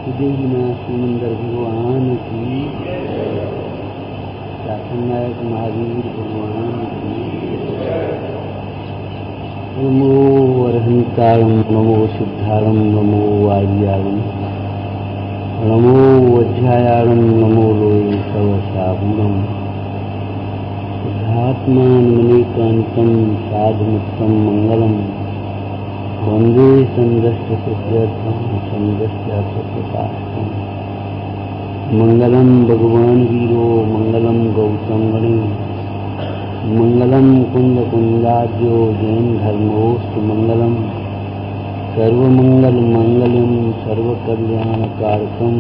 देवीनाथ सुमंदर भगवान की, शासननायक महावीर भगवान की। नमो अरहंतारं, नमो सिद्धारं, नमो आर्यारं, नमो वज्रायारं, नमो लोये सवसागुणं। सिद्धात्मानमनेकान्तं साधुमुक्तं मंगलम्। वंदे संदस्य सुखर्थम संदस्य सुखपार्थम। मंगलम भगवान वीरो, मंगलम गौतम गणे, मंगलम कुंद कुंदाद्यो जैन धर्मोस्तु मंगलम। सर्वमंगल मंगलम सर्वकल्याणकारकम,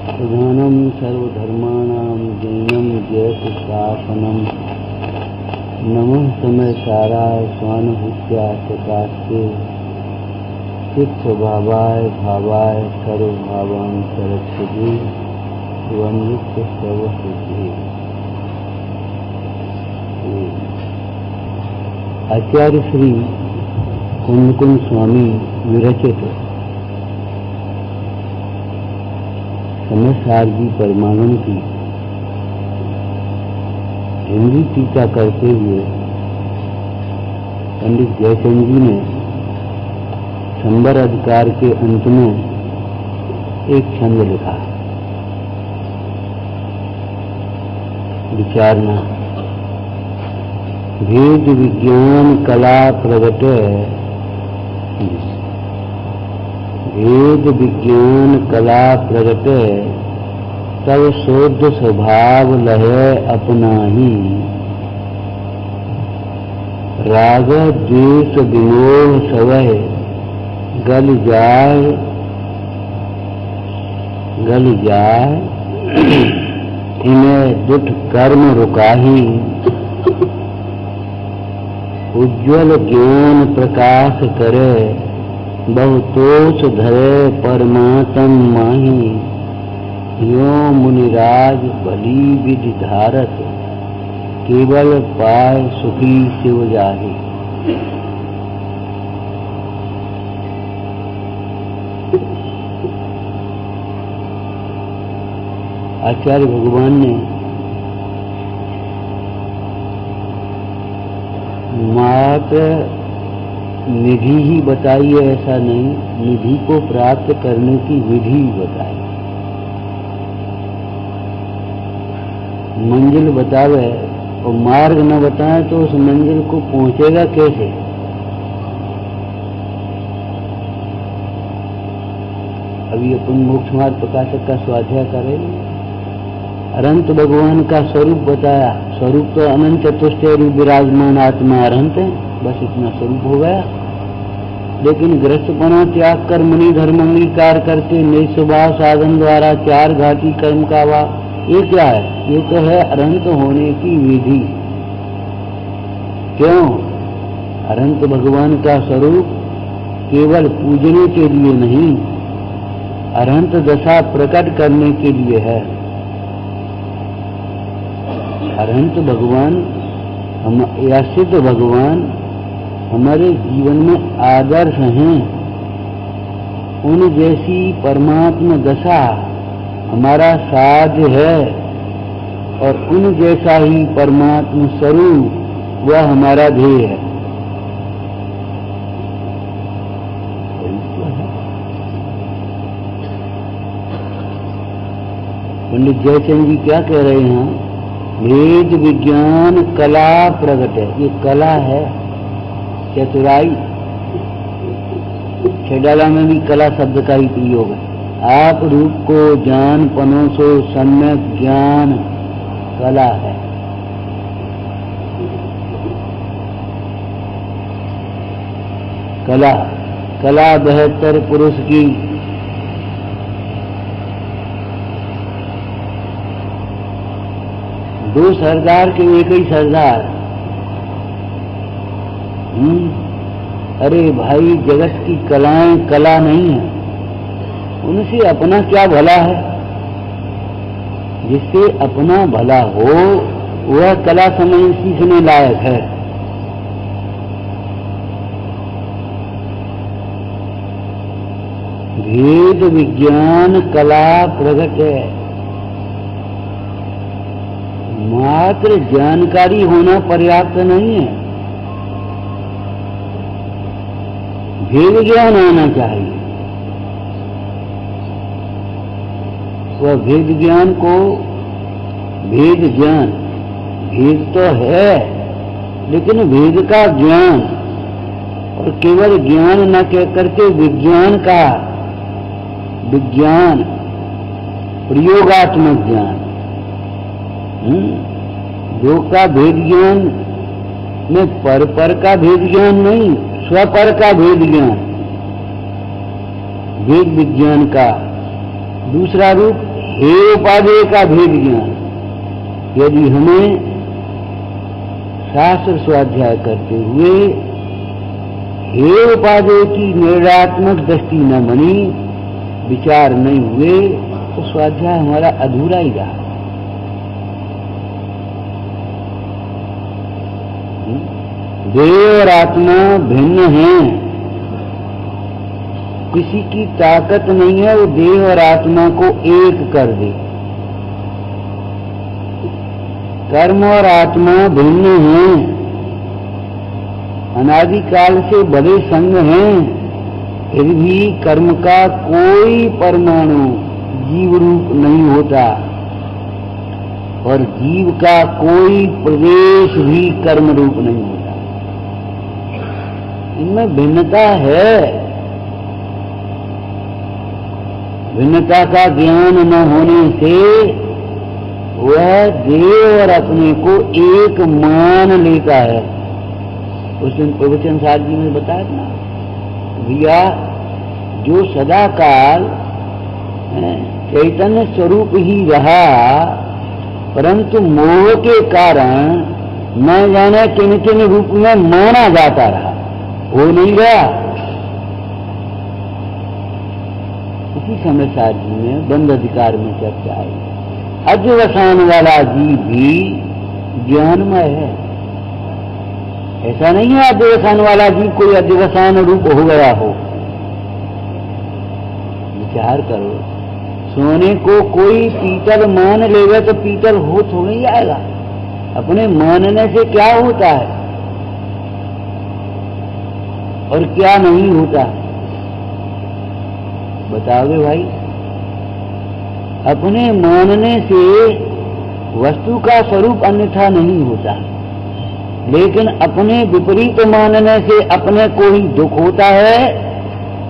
प्रधानम सर्वधर्माणां जैनम जयतु। नमः समय साराय स्वानुभूत्या सकास्ते, चित्त भावाय भावाय सर्वभावांतरक्षिते, वंदित सर्वसिद्धि। आचार्य श्री कुंदकुंद स्वामी विरचित समय सारजी परमानंद की हिंदी टीका करते हुए पंडित जयचंद जी ने शंबर अधिकार के अंत में एक छंद लिखा, विचारना। भेद विज्ञान कला प्रगटे, भेद विज्ञान कला प्रगटे, तब शोध स्वभाव लहे अपना ही। राग द्वेष विमोह सवह गल जाए, गल जाए, इन्हें दुष्ट कर्म रुकाही। उज्ज्वल ज्ञान प्रकाश करे, बहुतोष धरे परमात्म माही। यो मुनिराज भली विधि धारत, केवल पाय सुखी शिव जाहि। आचार्य भगवान ने मात्र निधि ही बताई है ऐसा नहीं, निधि को प्राप्त करने की विधि बताई। मंजिल बतावे और मार्ग न बताए तो उस मंजिल को पहुंचेगा कैसे। अभी अपन मोक्ष मार्ग प्रकाशक का स्वाध्याय करेंगे। अनंत भगवान का स्वरूप बताया। स्वरूप तो अनंत चतुष्टय रूप विराजमान आत्मा अनंत है, बस इतना स्वरूप हो गया। लेकिन गृहस्थपना त्याग कर मुनि धर्म अंगीकार करते निज स्वभाव साधन द्वारा चार घाटी कर्म का वा, ये क्या है? ये तो है अनंत होने की विधि। क्यों? अनंत भगवान का स्वरूप केवल पूजने के लिए नहीं, अनंत दशा प्रकट करने के लिए है। अनंत भगवान या सिद्ध भगवान हमारे जीवन में आदर्श हैं। उन जैसी परमात्मा दशा हमारा साध्य है और उन जैसा ही परमात्मा स्वरूप वह हमारा ध्येय है। पंडित जयचंद जी क्या कह रहे हैं? भेद विज्ञान कला प्रगट है। ये कला है, चतुराई। छेडाला में भी कला शब्द का ही प्रयोग है। आप रूप को जान पनोसो, सम्यक ज्ञान कला है। कला, कला बेहतर पुरुष की। दो सरदार के एक ही सरदार। अरे भाई, जगत की कलाएं कला नहीं है, उनसे अपना क्या भला है। जिससे अपना भला हो वह कला समझ सीखने लायक है। भेद विज्ञान कला प्रगट है। मात्र जानकारी होना पर्याप्त नहीं है, भेद ज्ञान आना चाहिए। वह भेद ज्ञान को, भेद ज्ञान, भेद तो है लेकिन भेद का ज्ञान, और केवल ज्ञान न कह करके विज्ञान का, विज्ञान प्रयोगात्मक ज्ञान, योग का भेद ज्ञान में पर का भेद ज्ञान नहीं, स्वपर का भेद ज्ञान, भेद विज्ञान का दूसरा रूप हे उपादेय का भेद ज्ञान। यदि हमें शास्त्र स्वाध्याय करते हुए हे उपादेय की निर्णयात्मक दृष्टि न बनी, विचार नहीं हुए, तो स्वाध्याय हमारा अधूरा ही रहा। देह और आत्मा भिन्न हैं, किसी की ताकत नहीं है वो देह और आत्मा को एक कर दे। कर्म और आत्मा भिन्न हैं, अनादिकाल से बड़े संग हैं, फिर भी कर्म का कोई परमाणु जीव रूप नहीं होता और जीव का कोई प्रवेश भी कर्म रूप नहीं होता। इनमें भिन्नता है। भिन्नता का ज्ञान न होने से वह देव और अपने को एक मान लेता है। उस दिन प्रवचन साहब जी ने बताया ना भैया, जो सदा काल चैतन्य स्वरूप ही रहा, परंतु मोह के कारण न जाने किन किन रूप में माना जाता रहा, वो नहीं गया। इसी समय साहब जी में बंद अधिकार में चर्चा आई, अध्यवसान वाला जीव भी ज्ञानमय है। ऐसा नहीं है अध्यवसान वाला जीव कोई अध्यवसान रूप हो गया हो। विचार करो, सोने को कोई पीतल मान लेगा तो पीतल हो थोड़ी जाएगा। अपने मानने से क्या होता है और क्या नहीं होता, बताओगे भाई? अपने मानने से वस्तु का स्वरूप अन्यथा नहीं होता, लेकिन अपने विपरीत मानने से अपने को ही दुख होता है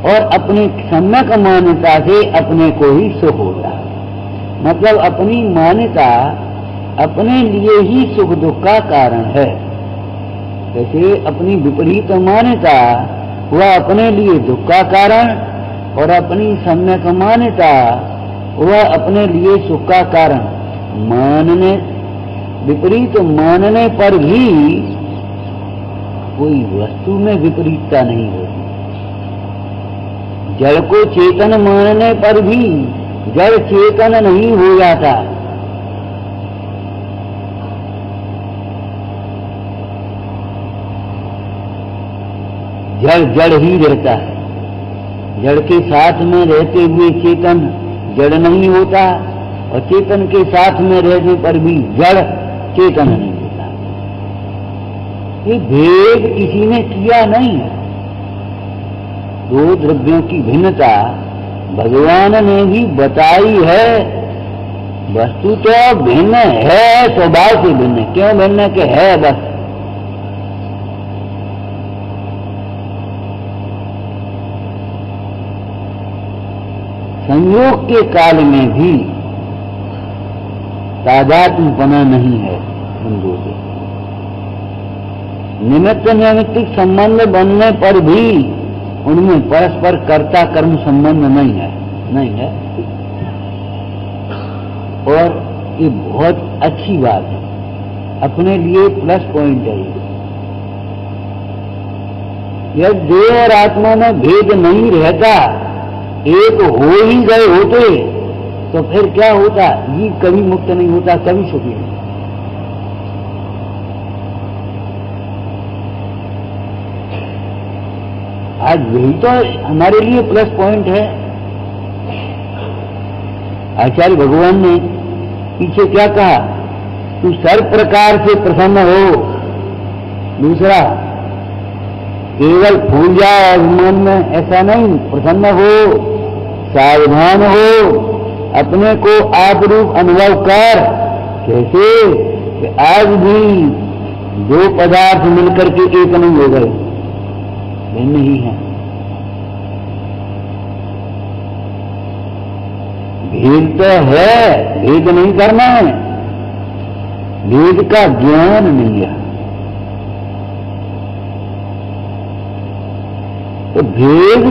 और अपनी सम्यक मान्यता से अपने को ही सुख होता है। मतलब अपनी मान्यता अपने लिए ही सुख दुख का कारण है। जैसे अपनी विपरीत मान्यता वह अपने लिए दुख का कारण और अपनी सम्यक मान्यता वह अपने लिए सुख का कारण। मानने, विपरीत मानने पर भी कोई वस्तु में विपरीतता नहीं होती। जड़ को चेतन मानने पर भी जड़ चेतन नहीं हो जाता। जड़ जड़ ही रहता है। जड़ के साथ में रहते हुए चेतन जड़ नहीं होता और चेतन के साथ में रहने पर भी जड़ चेतन नहीं होता। ये भेद किसी ने किया नहीं है। दो द्रव्यों की भिन्नता भगवान ने भी बताई है। वस्तु तो भिन्न है, स्वभाव से भिन्न। क्यों भिन्न के है? बस संयोग के काल में भी तादात्म्यपना नहीं है उन दो से। निमित्त नैमित्तिक संबंध बनने पर भी उनमें परस्पर कर्ता कर्म संबंध नहीं है। और ये बहुत अच्छी बात है, अपने लिए प्लस पॉइंट है। यदि देह और आत्मा में भेद नहीं रहता, एक हो ही गए होते, तो फिर क्या होता? जीव कभी मुक्त नहीं होता, कभी सुखी नहीं। आज यही तो हमारे लिए प्लस पॉइंट है। आचार्य भगवान ने पीछे क्या कहा? तू सर्व प्रकार से प्रसन्न हो। दूसरा, केवल फूल जाए अभिमान में, ऐसा नहीं, प्रसन्न हो, सावधान हो, अपने को आप रूप अनुभव कर। कैसे? कि आज भी दो पदार्थ मिलकर के एक नहीं हो गए, भिन्न ही है। भेद तो है, भेद नहीं करना है, भेद का ज्ञान नहीं है। तो भेद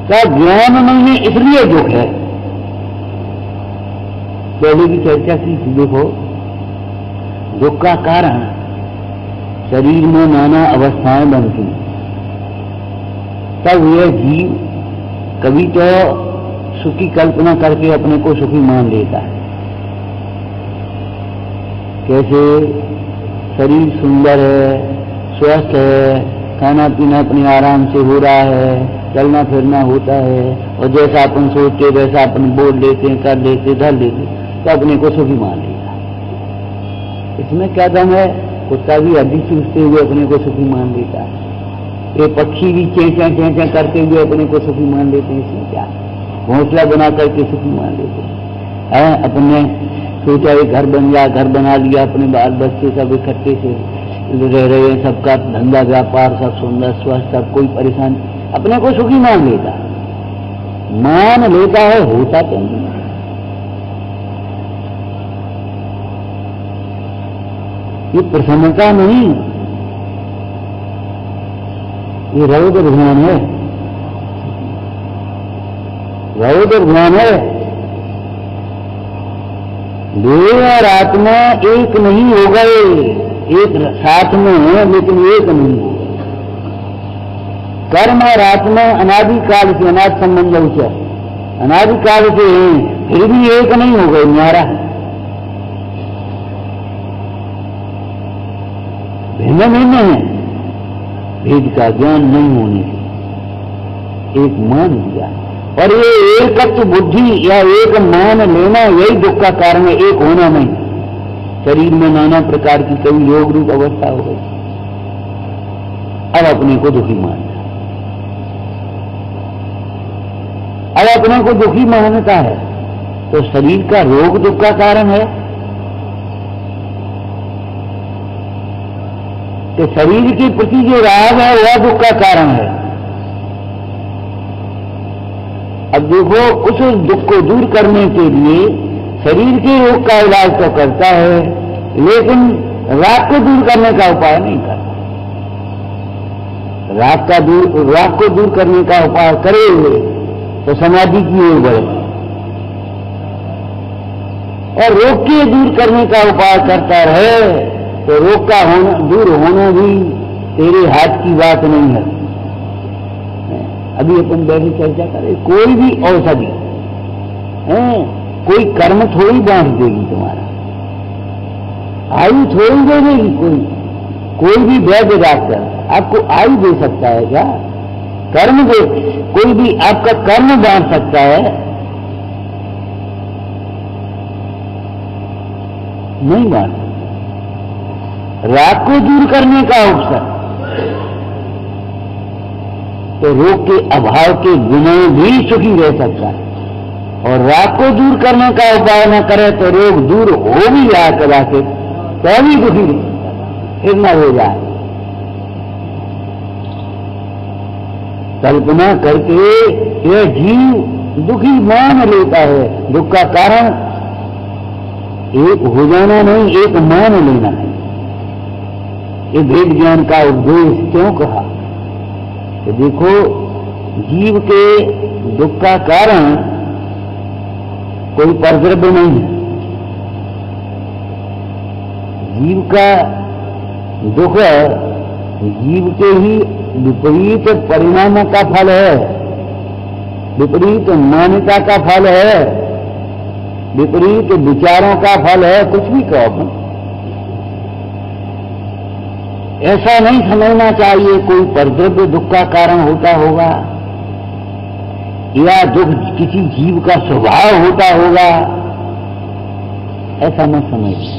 का ज्ञान नहीं है, इसलिए दुख है। पहले की चर्चा की थी, देखो दुख का कारण शरीर में नाना अवस्थाएं बनती हैं। तब यह जीव कभी तो सुखी कल्पना करके अपने को सुखी मान लेता है। कैसे? शरीर सुंदर है, स्वस्थ है, खाना पीना अपने आराम से हो रहा है, चलना फिरना होता है, और जैसा अपन सोचते वैसा अपन बोल लेते, कर लेते, धर लेते, तो अपने को सुखी मान लेता। इसमें क्या दम है? कुत्ता भी हड्डी चूसते हुए अपने को सुखी मान लेता है, ये पक्षी भी चेंचा चेंचा करते हुए अपने को सुखी मान लेते हैं। इसमें क्या? घोंसला बना करके सुखी मान लेते हैं। अपने सोचा ये घर बन गया, घर बना लिया, अपने बाल बच्चे सब इकट्ठे से रह रहे हैं, सबका धंधा व्यापार सब सुंदर स्वस्थ, सब कोई परेशानी, अपने को सुखी मान लेता है। मान लेता है, होता तो नहीं। ये प्रसन्नता नहीं, ये रौद्र ध्यान है, रौद्र ध्यान है। देह और आत्मा एक नहीं हो गए, एक साथ में है लेकिन एक नहीं हो गए। कर्म और आत्मा अनादिकाल से, अनाद संबंध से, अनादिकाल से हैं, फिर भी एक नहीं हो गए, न्यारा है, भिन्न भिन्न है। भेद का ज्ञान नहीं होने से एक मान दिया, और ये एकत्व बुद्धि या एक मान लेना यही दुख का कारण है, एक होना नहीं। शरीर में नाना प्रकार की कई रोग रूप अवस्था हो गई, अब अपने को दुखी मानता, अब अपने को दुखी मानता है, तो शरीर का रोग दुख का कारण है। तो शरीर के प्रति जो राग है वह दुख का कारण है। अब देखो, उस दुख को दूर करने के लिए शरीर के रोग का इलाज तो करता है, लेकिन राग को दूर करने का उपाय नहीं करता। राग को दूर करने का उपाय करे तो समाधि की ओर बढ़े, और रोग के दूर करने का उपाय करता रहे तो रोग का दूर होना भी तेरे हाथ की बात नहीं है। अभी अपन बैठे चर्चा करें, कोई भी औषधि है, कोई कर्म थोड़ी बांट देगी तुम्हारा, आयु थोड़ी दे देगी। कोई भी वैद्य डॉक्टर आपको आयु दे सकता है क्या? कर्म दे, कोई भी आपका कर्म बांट सकता है? नहीं बांट सकता। राग को दूर करने का अवसर, तो रोग के अभाव के बिना भी सुखी रह सकता है, और राग को दूर करने का उपाय न करे तो रोग दूर हो भी जाए कदा के, तो भी दुखी फिर न हो जाए। कल्पना करके यह जीव दुखी मान लेता है। दुख का कारण एक हो जाना नहीं, एक मान लेना है। ये वेद ज्ञान का उद्देश्य क्यों कहा? तो देखो, जीव के दुख का कारण कोई परद्रव्य नहीं है। जीव का दुख जीव के ही विपरीत परिणामों का फल है, विपरीत मान्यता का फल है, विपरीत विचारों का फल है। कुछ भी कहो, ऐसा नहीं समझना चाहिए कोई परद्रव्य दुख का कारण होता होगा। या दुख किसी जीव का स्वभाव होता होगा, ऐसा मत समझिए।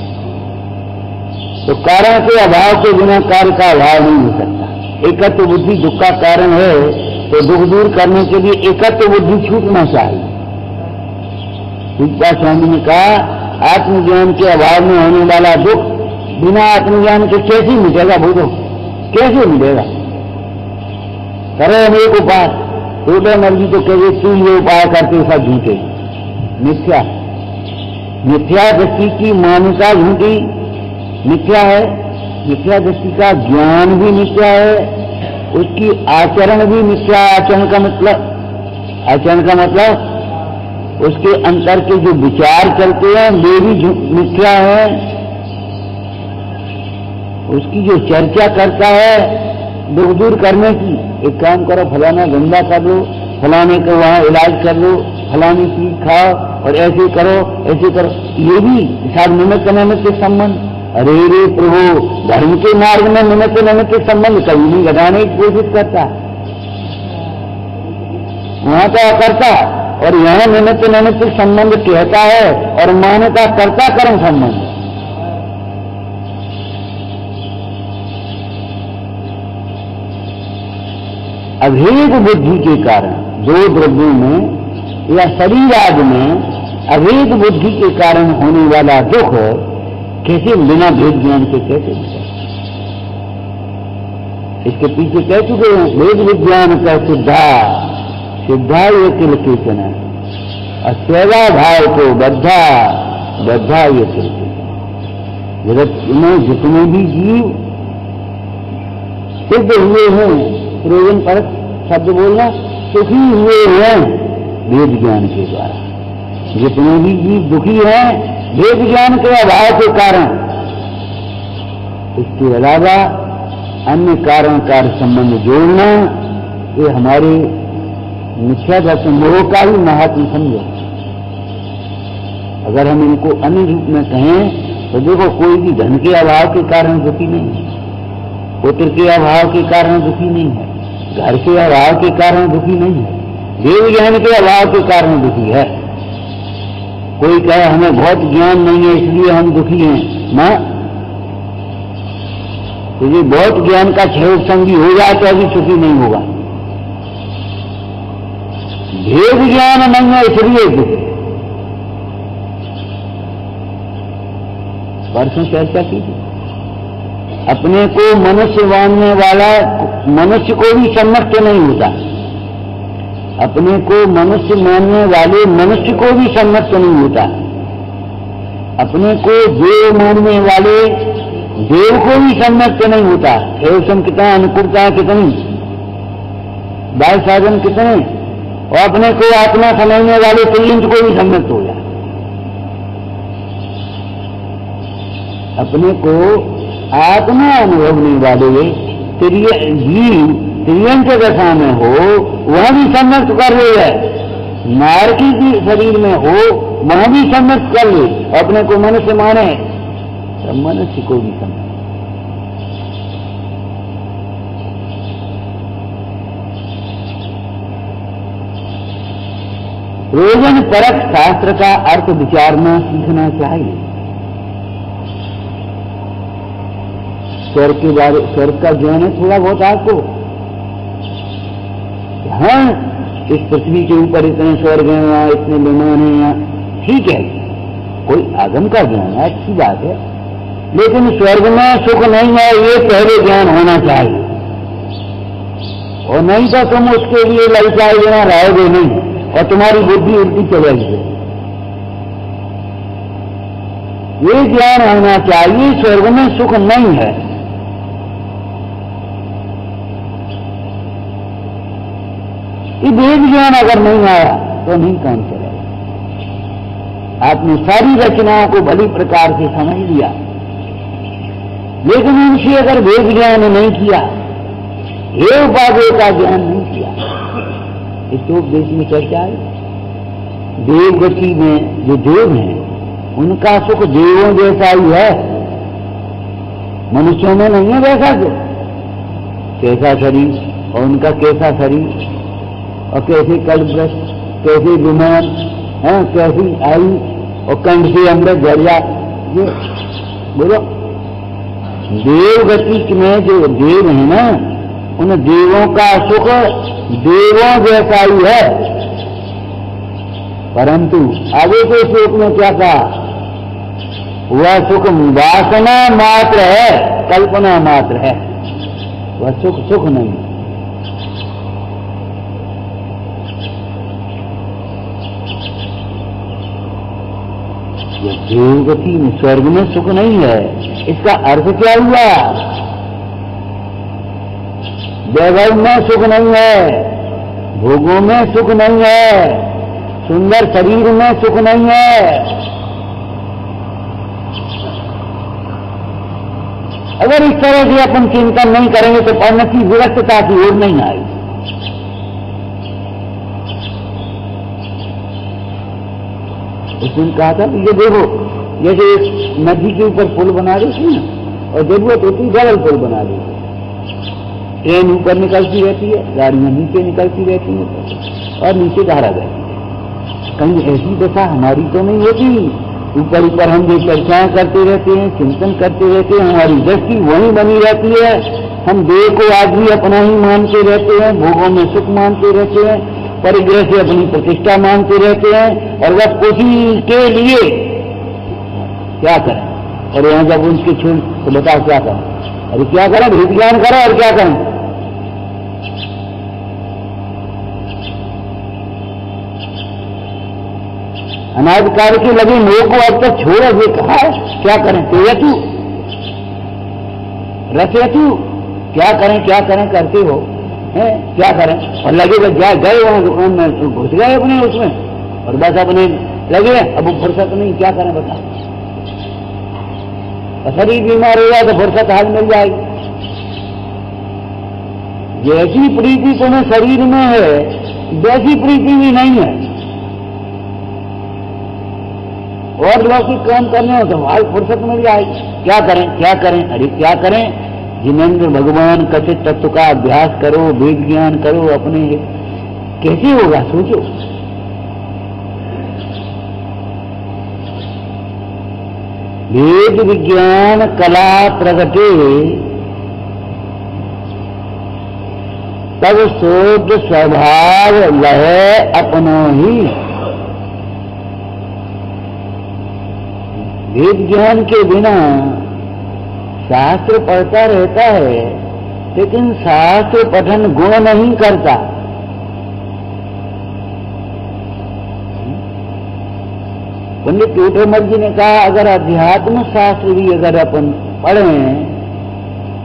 तो कारण के अभाव के बिना कार्य का अभाव नहीं हो सकता। एकत्व बुद्धि दुख का कारण है, तो दुख दूर करने के लिए एकत्व बुद्धि छूटना चाहिए। विद्या स्वामी ने कहा, आत्मज्ञान के अभाव में होने वाला दुख बिना आत्मज्ञान के कैसे मिटेगा? बोलो, कैसे मिलेगा? करो अनेक उपाय, टोटे मर्जी तो कहे तू ये उपाय करते सब झूठे, मिथ्या। मिथ्या दृष्टि की मान्यता झूठी मिथ्या है, मिथ्या दृष्टि का ज्ञान भी मिथ्या है, उसकी आचरण भी मिथ्या। आचरण का मतलब उसके अंतर के जो विचार चलते हैं वे भी मिथ्या है। उसकी जो चर्चा करता है दुख दूर करने की, एक काम करो, फलाना धंधा कर लो, फलाने को वहां इलाज कर लो, फलानी चीज खाओ और ऐसे करो ऐसे करो, ये भी साथ निमित्त संबंध। अरे रे प्रभु, धर्म के मार्ग में निमित्त संबंध कभी नहीं घटाने की कोशिश करता, वहां तो करता, और यहां निमित्त संबंध कहता है और मान्यता करता कर्म संबंध। अभेद बुद्धि के कारण दो द्रव्यों में या शरीर आदि में अभेद बुद्धि के कारण होने वाला दुख कैसे बिना भेद ज्ञान के कैसे मिले? इसके पीछे कह चुके हैं, भेद विज्ञान का सिद्धा ये किल कीर्तन है, असेवा भाव को बद्धा ये किल कीर्तन। जगत में जितने भी जीव सिद्ध हुए हैं, प्रयोजन पर शब्द बोलना, सुखी हुए हैं भेद ज्ञान के द्वारा। जितने भी जीव दुखी हैं भेद ज्ञान के अभाव के कारण। इसके अलावा अन्य कारण कार्य संबंध जोड़ना, ये हमारे मिथ्या दर्शन मोह का ही महात्म समझो। अगर हम इनको अन्य रूप में कहें तो देखो, कोई भी धन के अभाव के कारण दुखी नहीं है, पुत्र के अभाव के कारण दुखी नहीं है, घर के अभाव के कारण दुखी नहीं है, देव ज्ञान के अभाव के कारण दुखी है। कोई कहे हमें बहुत ज्ञान नहीं है इसलिए हम दुखी हैं ना, तो ये बहुत ज्ञान का क्षय संगी हो जाए तो अभी सुखी नहीं होगा। भेद ज्ञान नहीं है इसलिए दुख। परसों चर्चा कीजिए, अपने को मनुष्य मानने वाला मनुष्य को भी सम्मत तो नहीं होता, अपने को मनुष्य मानने वाले मनुष्य को भी सम्मत तो नहीं होता, अपने को देव मानने वाले देव को भी सम्मत तो नहीं होता। एवं कितना अनुकूलता है, कितनी बाल साधन कितने, और अपने को आत्मा समझने वाले त्रियंत को भी सम्मत हो जाए। अपने को आत्मा अनुभवने वाले जीव त्रियंत दशा में हो वह भी सम्मत कर ले है, नारकी की शरीर में हो वह भी सम्मत कर ले, अपने को मनुष्य माने तो मनुष्य को भी सम्मत। प्रयोजन परक शास्त्र का अर्थ विचारना सीखना चाहिए। स्वर्ग के बारे, स्वर्ग का ज्ञान है थोड़ा बहुत आपको, हाँ इस पृथ्वी के ऊपर इतने स्वर्ग हैं, यहाँ इतने विमान हैं, यहाँ ठीक है, कोई आगम का ज्ञान है, अच्छी बात है, लेकिन स्वर्ग में सुख नहीं है ये पहले ज्ञान होना चाहिए, और नहीं तो तुम उसके लिए ललचाए बिना रहोगे नहीं और तुम्हारी बुद्धि उल्टी चलेगी। ये ज्ञान होना चाहिए स्वर्ग में सुख नहीं है। ये वेद ज्ञान अगर नहीं आया तो नहीं काम चलेगा। आपने सारी रचनाओं को भली प्रकार से समझ लिया, लेकिन उनसे अगर वेद ज्ञान नहीं किया, हे उपादेय का ज्ञान नहीं किया, इस उपदेश में चर्चा है। देवगति में जो देव हैं उनका सुख देवों जैसा ही है, मनुष्यों में नहीं है वैसा सुख। कैसा शरीर और उनका कैसा शरीर और कैसे कल्पग्रस्त, कैसी विमान है, कैसी आई और कंठ से अमृत झड़ जा। ये बोलो, देव गति में जो देव है ना, उन देवों का सुख देवों जैसा ही है, परंतु आगे के श्लोक में क्या कहा, वह सुख वासना मात्र है, कल्पना मात्र है, वह सुख सुख नहीं। यह देवगति में स्वर्ग में सुख नहीं है। इसका अर्थ क्या हुआ, वैभव में सुख नहीं है, भोगों में सुख नहीं है, सुंदर शरीर में सुख नहीं है। अगर इस तरह से अपन चिंतन नहीं करेंगे तो परिणति विरक्तता की ओर नहीं आएगी। उसने कहा था ये देखो, जैसे एक नदी के ऊपर पुल बना देती है ना, और जरूरत होती है डबल पुल बना देती है। ट्रेन ऊपर निकलती रहती है, गाड़ियां नीचे निकलती रहती हैं और नीचे धारा बहती है। कहीं ऐसी दशा हमारी तो नहीं होती। ऊपर ऊपर हम जो चर्चाएं करते रहते हैं, चिंतन करते रहते हैं, हमारी दृष्टि वहीं बनी रहती है। हम देह को आज भी अपना ही मानते रहते हैं, भोगों में सुख मानते रहते हैं, परिग्रह से अपनी प्रतिष्ठा मानते रहते हैं, और बस उसी के लिए क्या करें। और यहाँ जब उनके छोड़ तो बताओ क्या करें, अरे क्या करें, भेद ज्ञान करें और क्या करें। अनाधिकार के लगे मोह को अब तक छोड़ा, ये कहा है क्या करें, तेजतु रचयतु, क्या करें करते हो है, क्या करें। और लगे बस गए वहां घुस गए अपने उसमें, और बस अपने लगे, अब वो फुर्सत नहीं, क्या करें बता। शरीर बीमार हो जाए तो फुर्सत हाल मिल जाएगी। जैसी प्रीति तुम्हें शरीर में है वैसी प्रीति भी नहीं है। और लौकिक काम करने हो तो हाल फुर्सत मिल जाएगी। क्या करें, अरे क्या करें। जिनेंद्र भगवान कथित तत्व का अभ्यास करो, वेद ज्ञान करो, अपने कैसे होगा सोचो। वेद विज्ञान कला प्रगटे तब शोध स्वभाव लहे अपनो ही। वेद ज्ञान के बिना शास्त्र पढ़ता रहता है, लेकिन शास्त्र पठन गुण नहीं करता। पंडित टोटेमल जी ने कहा, अगर अध्यात्म शास्त्र भी अगर अपन पढ़ें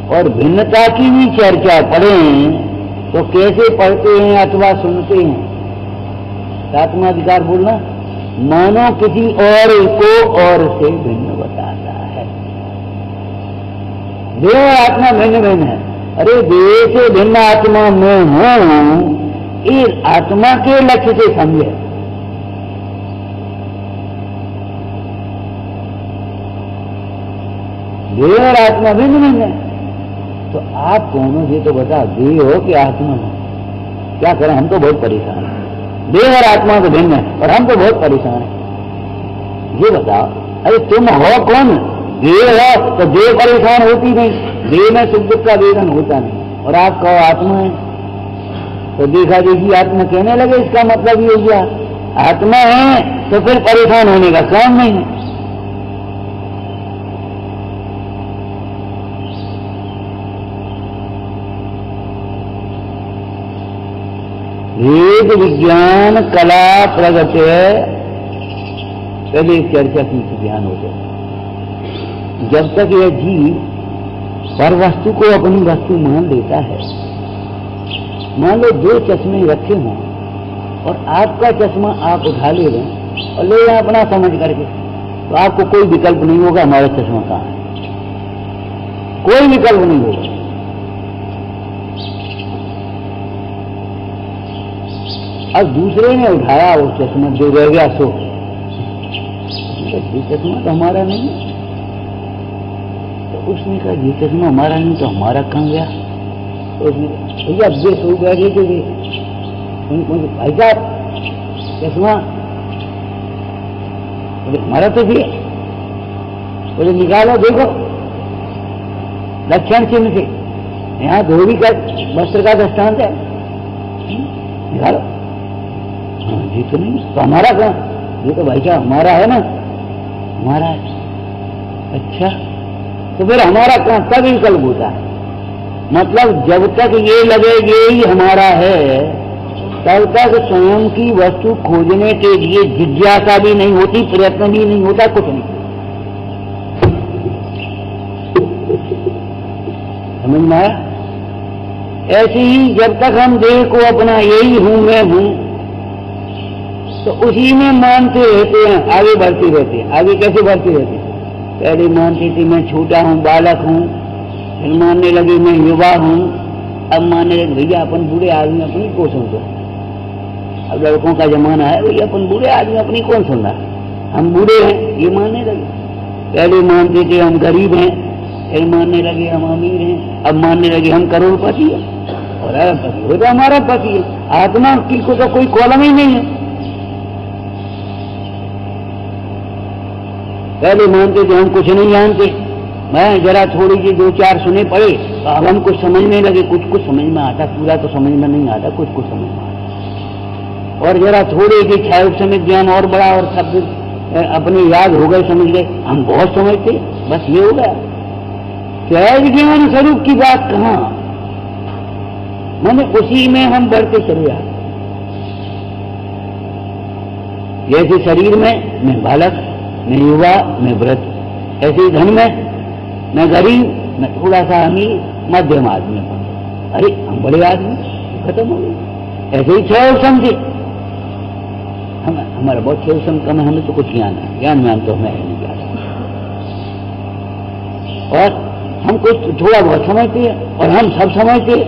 और भिन्नता की भी चर्चा पढ़ें तो कैसे पढ़ते हैं अथवा सुनते हैं। आत्माधिकार बोलना मानो किसी और को और से भिन्न बताता है। देह आत्मा भिन्न भिन्न है। अरे देह से भिन्न आत्मा में हूं, इस आत्मा के लक्ष्य से समझे। देह और आत्मा भिन्न भिन्न है, तो आप कौन हो ये तो बताओ, देह हो कि आत्मा हो। क्या करें, हम तो बहुत परेशान हैं। देह और आत्मा तो भिन्न है और हम तो बहुत परेशान हैं। ये बताओ, अरे तुम हो कौन। देह हो तो देह परेशान होती नहीं, देह में सुख दुख का वेदन होता नहीं, और आप कहो आत्मा है तो देखा देखी आत्मा कहने लगे, इसका मतलब ये हुआ आत्मा है तो फिर परेशान होने का काम नहीं है। वेद विज्ञान कला प्रगटे, पहले चर्चा की ध्यान हो जाए। जब तक यह जीव पर वस्तु को अपनी वस्तु मान लेता है, मान लो 2 चश्मे रखे हों और आपका चश्मा आप उठा ले रहे और ले जाए अपना समझ करके, तो आपको कोई विकल्प नहीं होगा हमारा चश्मा कहाँ है, कोई विकल्प नहीं होगा। अब दूसरे ने उठाया वो चश्मा, जो रह गया सो, ये चश्मा तो हमारा नहीं है। तो उसने कहा ये चश्मा हमारा नहीं तो हमारा कहाँ गया। तो उसने भैया ये सो गया, भाई साहब चश्मा बोले हमारा तो भी है, बोले निकालो देखो लक्षण चिन्ह से, यहाँ धोबी का वस्त्र का दृष्टांत है, निकालो। हाँ जी तो नहीं, तो हमारा कहाँ? ये तो भाई साहब हमारा है ना, हमारा है। अच्छा तो फिर हमारा कहाँ तब विकल्प होता है? मतलब जब तक ये लगे ये ही हमारा है तब तक स्वयं की वस्तु खोजने के लिए जिज्ञासा भी नहीं होती, प्रयत्न भी नहीं होता, कुछ नहीं। समझ में आया? ऐसे ही जब तक हम देह को अपना यही हूं मैं हूं तो उसी में मानते रहते हैं, आगे बढ़ते रहते हैं। आगे कैसे बढ़ते रहते हैं? पहले मानते थे मैं छोटा हूं, बालक हूं, फिर मानने लगे मैं युवा हूं, अब मानने लगे भैया अपन बूढ़े आदमी अपनी को सुन दो। अब लड़कों का जमाना है, भैया अपन बूढ़े आदमी अपनी कौन सुन रहा, हम बूढ़े हैं, ये मानने लगे। पहले मानते थे हम गरीब हैं, फिर मानने लगे हम अमीर हैं, अब मानने लगे हम करोड़पति हैं। और पति हो तो हमारा पति है, आत्मा की को तो कोई कॉलम ही नहीं है। पहले मानते थे हम कुछ नहीं जानते, मैं जरा थोड़ी सी दो चार सुने पड़े तो अब हम कुछ समझने लगे, कुछ कुछ समझ में आता, पूरा तो समझ में नहीं आता, कुछ कुछ समझ में आता। और जरा थोड़े की क्षय समित ज्ञान और बड़ा और शब्द अपने याद हो गए, समझ गए, हम बहुत समझते, बस ये हो गया। क्षय ज्ञान स्वरूप की बात कहाँ, मैंने उसी में हम बढ़ते चले जाते। जैसे शरीर में मैं बालक, मैं युवा, मैं वृद्ध, ऐसे ही धन में मैं गरीब, मैं थोड़ा सा अमीर, मध्यम आदमी, अरे हम बड़े आदमी, खत्म हो गए। ऐसे ही क्षय समझे, हमारा बहुत क्षय कम है, हमें तो कुछ ज्ञान है, ज्ञान तो हमें नहीं ज्ञान। और हम कुछ थोड़ा बहुत समझते हैं और हम सब समझते हैं।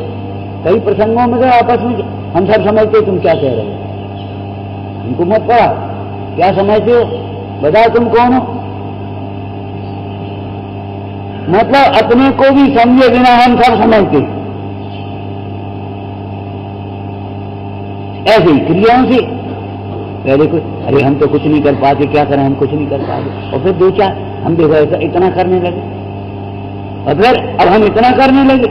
कई प्रसंगों में तो आपस में हम सब समझते, तुम क्या कह रहे हो, हमको मत पढ़ा, क्या समझते हो, बताओ तुम कौन हो। मतलब अपने को भी समझे बिना हम सब समझते। ऐसे ही क्रियाओं से पहले कुछ, अरे हम तो कुछ नहीं कर पाते, क्या करें, हम कुछ नहीं कर पाते, और फिर दो चार हम देखो ऐसा इतना करने लगे, और फिर अब हम इतना करने लगे।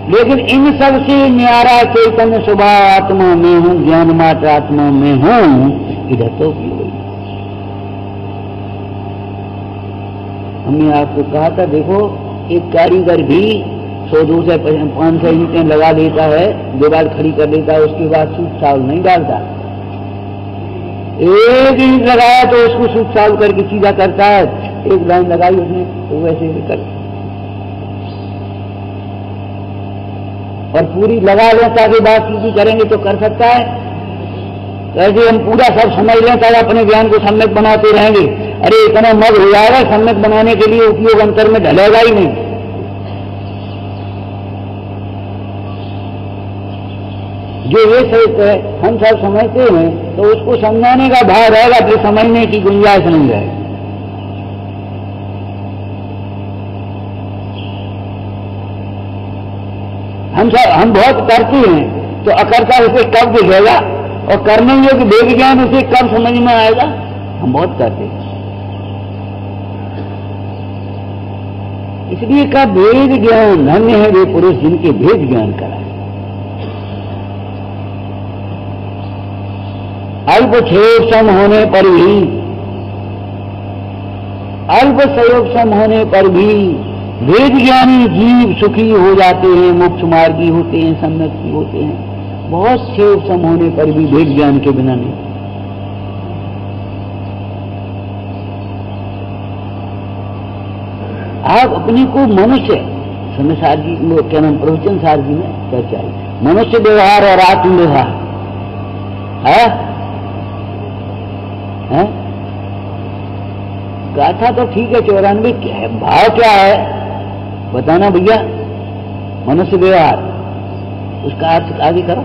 लेकिन इन सब से न्यारा चैतन्य स्वभाव आत्मा में हूं, ज्ञान मात्र आत्मा में हूं, इधर तो उपयोग। हमने आपको कहा था, देखो एक कारीगर भी 100 से 500 ईंटें लगा देता है, दीवार खड़ी कर देता है, उसके बाद सूख साल नहीं डालता। एक ईंट लगाया तो उसको सूख साल करके सीधा करता है, एक लाइन लगाई उसने तो वैसे ही कर, और पूरी लगा लें ताकि बात सीधी करेंगे तो कर सकता है। ऐसे हम पूरा सब समझ लें ताकि अपने ज्ञान को सम्यक बनाते रहेंगे, अरे इतना मग हो जाएगा, सम्यक बनाने के लिए उपयोग अंतर में ढलेगा ही नहीं। जो ये सही है हम सब समझते हैं तो उसको समझाने का भाव रहेगा, फिर समझने की गुंजाइश नहीं रहेगी। हम बहुत करते हैं तो अकर्ता उसे कब दिखेगा, और करने योग्य वेद ज्ञान उसे कब समझ में आएगा। हम बहुत करते हैं, इसलिए का वेद ज्ञान, धन्य है वे पुरुष जिनके वेद ज्ञान करा। अल्प क्षयोग सम होने पर भी, अल्प सहयोग सम होने पर भी वेद ज्ञानी जीव सुखी हो जाते हैं, मोक्ष मार्गी होते हैं, सम्यक्ति होते हैं। बहुत क्षयोग सम होने पर भी वेद ज्ञान के बिना नहीं। आप अपने को मनुष्य, समय सार जी क्या नाम, प्रवचन सार जी में चर्चा है, मनुष्य व्यवहार और आत्म व्यवहार है, गाथा तो ठीक है, 94 क्या है, भाव क्या है बताना भैया। मनुष्य व्यवहार, उसका अर्थ आगे करो।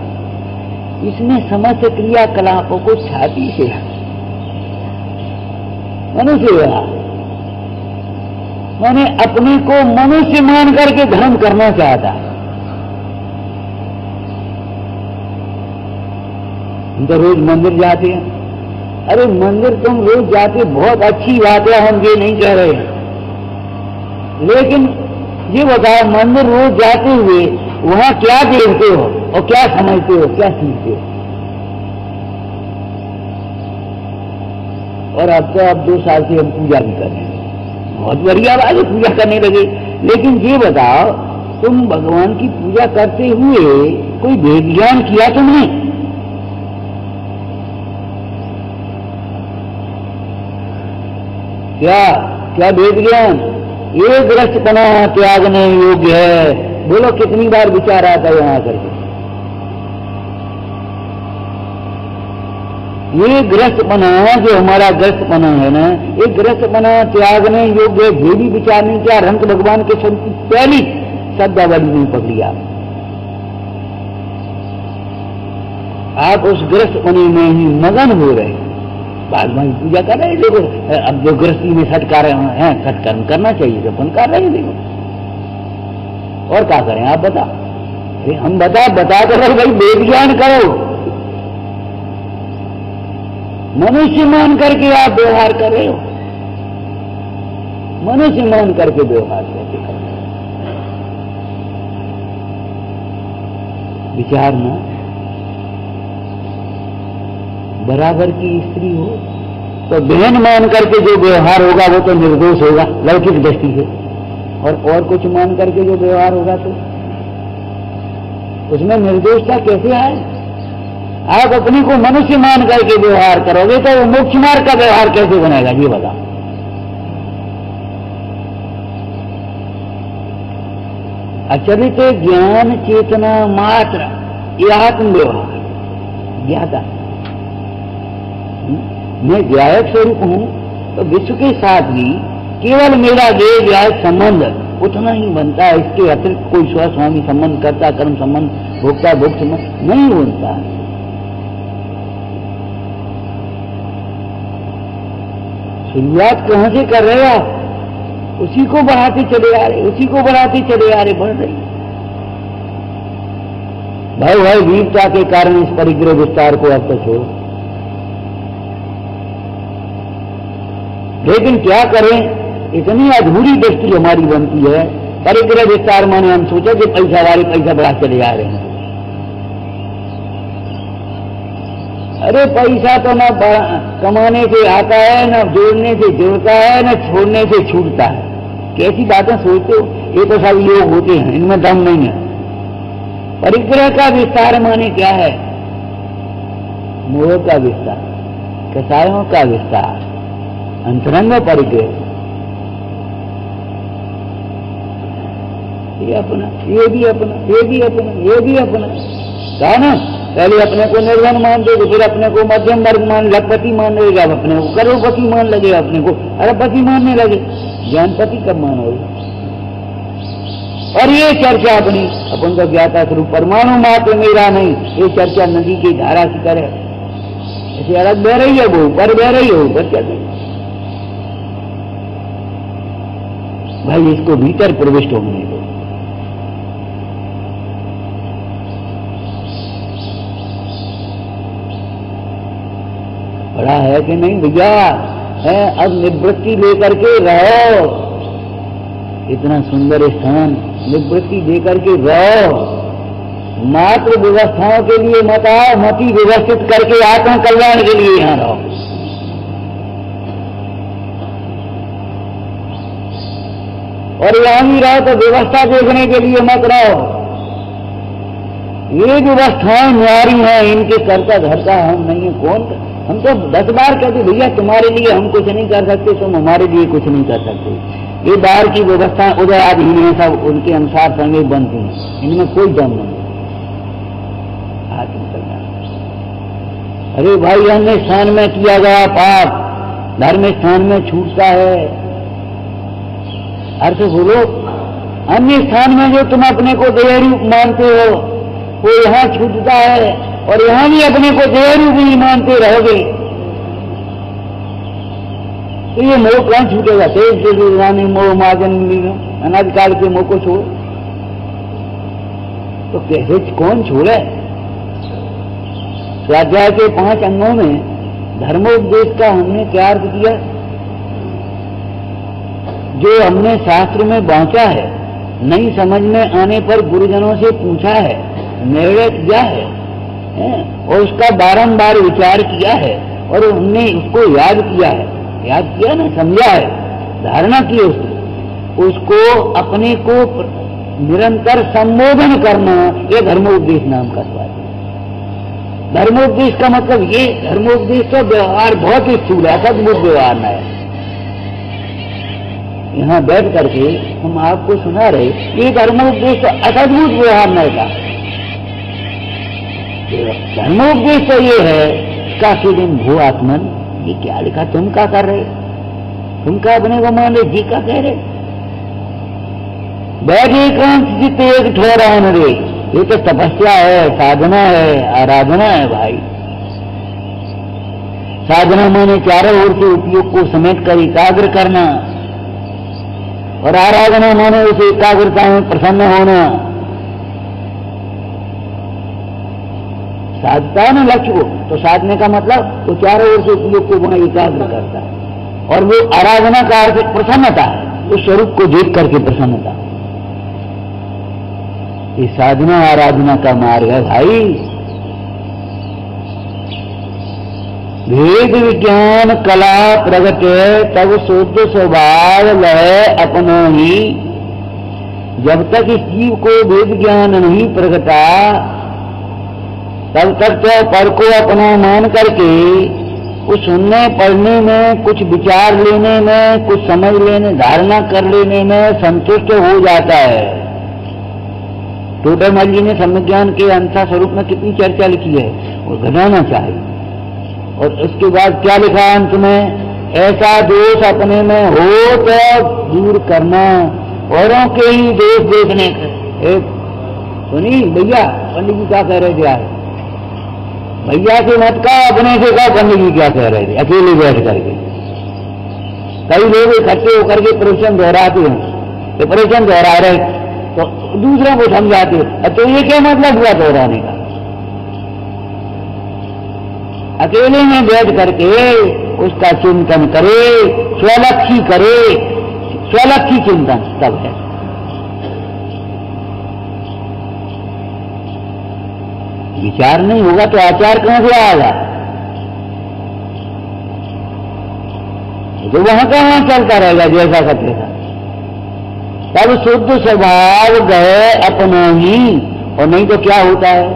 इसमें समस्त क्रियाकलापों को छाती से, मनुष्य व्यवहार मैंने अपने को मनुष्य मान करके धर्म करना चाहता है। हम तो रोज मंदिर जाते हैं। अरे मंदिर तुम रोज जाते, बहुत अच्छी बात है, हम ये नहीं कह रहे, लेकिन ये बताओ मंदिर रोज जाते हुए वहां क्या देखते हो और क्या समझते हो, क्या सीखते हो? और अब तो 2 साल से हम पूजा भी कर रहे हैं, बहुत बढ़िया बात है, पूजा करने लगे। लेकिन ये बताओ तुम भगवान की पूजा करते हुए कोई वेद ज्ञान किया तुमने? क्या क्या वेद ज्ञान? एक ग्रस्तपना त्यागने योग्य है, बोलो कितनी बार विचार आता है यहां करके? ये ग्रस्तपना जो हमारा ग्रस्तपना है ना, ये ग्रस्तपना त्यागने योग्य है, ये भी विचार नहीं किया। रंग भगवान के स्वरूप की पहली शब्दावली नहीं पकड़ी आप उस ग्रस्तपने में ही मगन हो रहे, बाद में पूजा कर रहे हैं। देखो अब जो गृहस्थी में सत्कार हैं, सत्कर्म करना चाहिए, तो अपन कर रहे हैं। देखो और क्या करें आप बता? हम बता करो भाई वेद ज्ञान करो। मनुष्य मान करके आप व्यवहार कर रहे हो, मनुष्य मान करके व्यवहार कैसे कर रहे हो? विचार ना, बराबर की स्त्री हो तो बहन मान करके जो व्यवहार होगा वो तो निर्दोष होगा लौकिक दृष्टि से, और कुछ मान करके जो व्यवहार होगा तो उसमें निर्दोषता कैसे आए? आप अपने को मनुष्य मान करके व्यवहार करोगे तो वो मोक्ष मार्ग का व्यवहार कैसे बनेगा, ये बता? अचरित ज्ञान चेतना मात्र ये आत्म व्यवहार ज्ञाता। मैं ज्ञायक स्वरूप हूं तो विश्व के साथ भी केवल मेरा देह ज्ञायक संबंध उतना ही बनता है, इसके अतिरिक्त कोई स्वस्वामी संबंध, कर्ता कर्म संबंध, भोक्ता भोग संबंध नहीं बनता। शुरुआत कहां से कर रहे हो आप? उसी को बढ़ाते चले आ रहे, उसी को बढ़ाते चले आ रहे, बढ़ रही। भाई वीरता के कारण इस परिग्रह विस्तार को अब तक छोड़ो। लेकिन क्या करें, इतनी अधूरी दृष्टि हमारी बनती है। परिग्रह विस्तार माने हम सोचे कि पैसा वाले पैसा बढ़ा चले जा रहे हैं। अरे पैसा तो न कमाने से आता है, न जोड़ने से जोड़ता है, न छोड़ने से छूटता है। कैसी बातें सोचते हो? ये तो सब लोग होते हैं, इनमें दम नहीं है। परिग्रह का विस्तार माने क्या है? मोह का विस्तार, कसायों का विस्तार, अंतरंग परिग्रह। ये अपना, ये भी अपना, ये भी अपना, ये भी अपना। कहा ना, पहले अपने को निर्धन मान देगा, फिर अपने को मध्यम वर्ग मान, लखपति मान लेगा, अपने को करोड़पति मान लगेगा, अपने को अरबपति मानने लगे। ज्ञानपति कब मानोगे? और ये चर्चा अपनी अपन का ज्ञाता स्वरूप परमाणु मात्र मेरा नहीं, ये चर्चा नदी की धारा की तरह ऐसे अलग बह रही है, वो ऊपर बह रही है, ऊपर चल रही। भाई इसको भीतर प्रविष्ट होने दो। बड़ा है कि नहीं भैया? है, अब निवृत्ति लेकर के रहो। इतना सुंदर स्थान, निवृत्ति लेकर के रहो। मात्र व्यवस्थाओं के लिए मत आओ, मति व्यवस्थित करके आत्म कल्याण के लिए यहां रहो। और यहां भी रहो तो व्यवस्था देखने के लिए मत रहो। ये व्यवस्थाएं न्यारी हैं, इनके करता धरता हम नहीं है। कौन? हम तो 10 बार कहते भैया तुम्हारे लिए हम कुछ नहीं कर सकते, तुम हमारे लिए कुछ नहीं कर सकते। ये बाहर की व्यवस्था उदयाधीन है, सब उनके अनुसार संगे बनती हैं, इनमें कोई दम नहीं। अरे भाई अन्य स्थान में किया गया पाप धर्म स्थान में छूटता है। अर्थ बोलो, अन्य स्थान में जो तुम अपने को देह रूप मानते हो वो यहां छूटता है, और यहां भी अपने को देह रूप ही मानते रहोगे तो ये मोह कहां छूटेगा? तेज से जुर्माने मोह माजन अनाजकाल के मोह को छोड़ तो कैसे कौन छोड़े? स्वाध्याय के 5 अंगों में धर्मोपदेश का हमने क्या अर्थ किया? जो हमने शास्त्र में बांटा है, नहीं समझ में आने पर गुरुजनों से पूछा है, निर्णय किया है, और उसका बारंबार विचार किया है, और हमने उसको याद किया ना, समझा है, धारणा की उसको अपने को निरंतर संबोधन करना, ये धर्मोपदेश नाम का स्वाद है। धर्मोपदेश का मतलब ये, धर्मोपदेश तो व्यवहार बहुत ही स्थूल है, सद्भुत व्यवहार न है। यहाँ बैठ करके हम आपको सुना रहे, ये धर्मोपदेश तो असद्भुत व्यवहार न था। धर्मोपदेश तो ये है, काशी दिन भू आत्मन, ये क्या लिखा, तुम क्या कर रहे, तुम क्या अपने को मान रहे, जी क्या कह रहे, बैठ एकांत चित्त एक ठहरान रे, ये तो तपस्या है, साधना है, आराधना है भाई। साधना माने चारों ओर से उपयोग को समेट कर एकाग्र करना, और आराधना माने उस एकाग्रता में प्रसन्न होना। साधता है ना लक्ष्य को, तो साधने का मतलब वो चारों ओर से उपयोग को वहां एकाग्र करता है, और वो आराधना का अर्थ प्रसन्नता है, उस स्वरूप को देख करके प्रसन्नता। ये साधना आराधना का मार्ग है भाई। भेद विज्ञान कला प्रगटे तब शुद्ध स्वभाव लय अपनो ही। जब तक इस जीव को वेद ज्ञान नहीं प्रगटा, तब तक तो पर को अपना मान करके कुछ सुनने पढ़ने में, कुछ विचार लेने में, कुछ समझ लेने, धारणा कर लेने में संतुष्ट हो जाता है। टोडरमल जी ने सम्यज्ञान के अंतः स्वरूप में कितनी चर्चा लिखी है, और घटाना चाहिए। और उसके बाद क्या लिखा अंत में, ऐसा दोष अपने में हो तो दूर करना, औरों के ही दोष देखने का। सुनी भैया, पंडित जी क्या कह रहे थे आज, भैया से मत कहा, अपने से कहा पंडित जी क्या कह रहे थे, अकेले बैठ करके। कई लोग इकट्ठे होकर के प्रवचन दोहराते हैं, तो प्रवचन दोहरा रहे तो दूसरों को समझाते, तो ये क्या मतलब हुआ दोहराने का? अकेले में बैठ करके उसका चिंतन करे, स्वलक्षी करे, स्वलक्षी चिंतन तब है। विचार नहीं होगा तो आचार कहां से आएगा? तो वहां का वहां चलता रहेगा जैसा का तैसा। तब शुद्ध स्वभाव गए अपना ही। और नहीं तो क्या होता है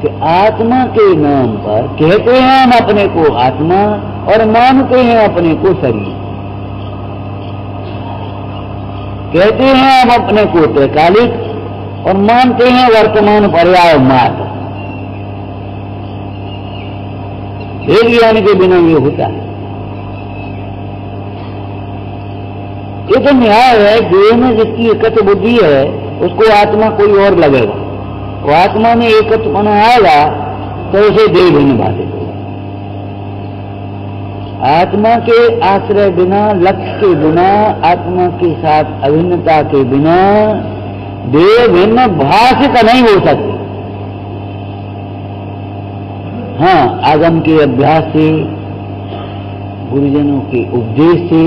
कि आत्मा के नाम पर कहते हैं हम अपने को आत्मा, और मानते हैं अपने को शरीर। कहते हैं हम अपने को त्रैकालिक, और मानते हैं वर्तमान पर्याय मात्र। भेद ज्ञान के बिना ये होता है। ये तो न्याय है, देह में जिसकी एकत्र बुद्धि है उसको आत्मा कोई और लगेगा, वो आत्मा में एकत्र बना आएगा तो उसे देह भिन्न बाधित होगा। आत्मा के आश्रय बिना, लक्ष्य के बिना, आत्मा के साथ अभिन्नता के बिना देह भिन्न भाषित नहीं हो सकती। हाँ, आगम के अभ्यास से, गुरुजनों के उपदेश से,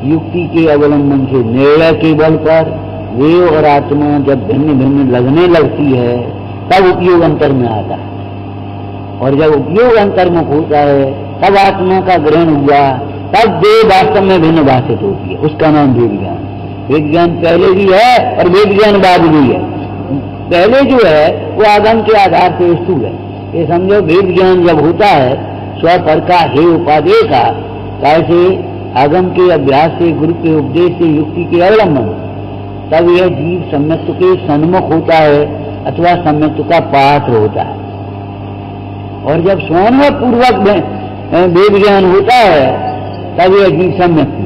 युक्ति के अवलंबन से, निर्णय के बल पर वे और आत्मा जब भिन्न भिन्न लगने लगती है तब उपयोग अंतर में आता है। और जब उपयोग अंतर्मुख होता है तब आत्मा का ग्रहण हुआ, तब देह वास्तव में भिन्न भाषित होती है। उसका नाम वेद ज्ञान। वेद ज्ञान पहले भी है और वेद ज्ञान बाद भी है। पहले जो है वो आगम के आधार से स्थूल है। ये समझो वेद ज्ञान जब होता है स्वपर का, हे उपादेय का, कैसे आगम के अभ्यास से, गुरु के उपदेश से, युक्ति के अवलंबन, तब यह जीव सम्यक्त्व के सन्मुख होता है अथवा सम्यक्त्व का पात्र होता है। और जब स्वानुभव पूर्वक में वेद ज्ञान होता है तब यह जीव सम्यक्त्व।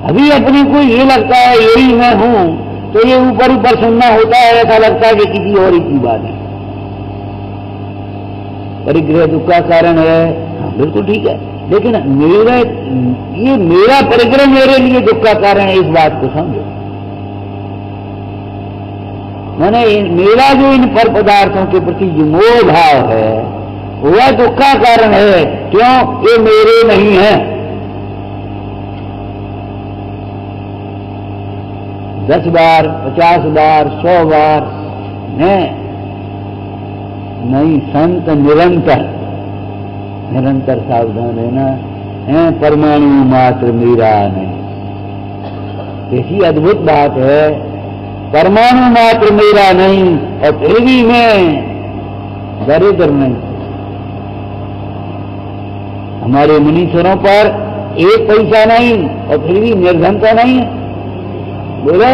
अभी अपने को ये लगता है यही मैं हूं, तो ये ऊपर ऊपर सुनना होता है, ऐसा लगता है कि किसी और ही की बात है। परिग्रह दुख का कारण है, हाँ बिल्कुल ठीक है, लेकिन मेरा परिग्रह मेरे लिए दुख का कारण है, इस बात को समझो। मैंने मेरा जो इन पर पदार्थों के प्रति जो मोह भाव है वह दुख का कारण है। क्यों? ये मेरे नहीं है। 10 बार, 50 बार, 100 बार नहीं, संत निरंतर सावधान रहना है। परमाणु मात्र मेरा नहीं, ऐसी अद्भुत बात है। परमाणु मात्र मेरा नहीं और फिर भी मैं दरिद्र नहीं। हमारे मुनीश्वरों पर 1 पैसा नहीं और फिर भी निर्धनता नहीं है। बोलो,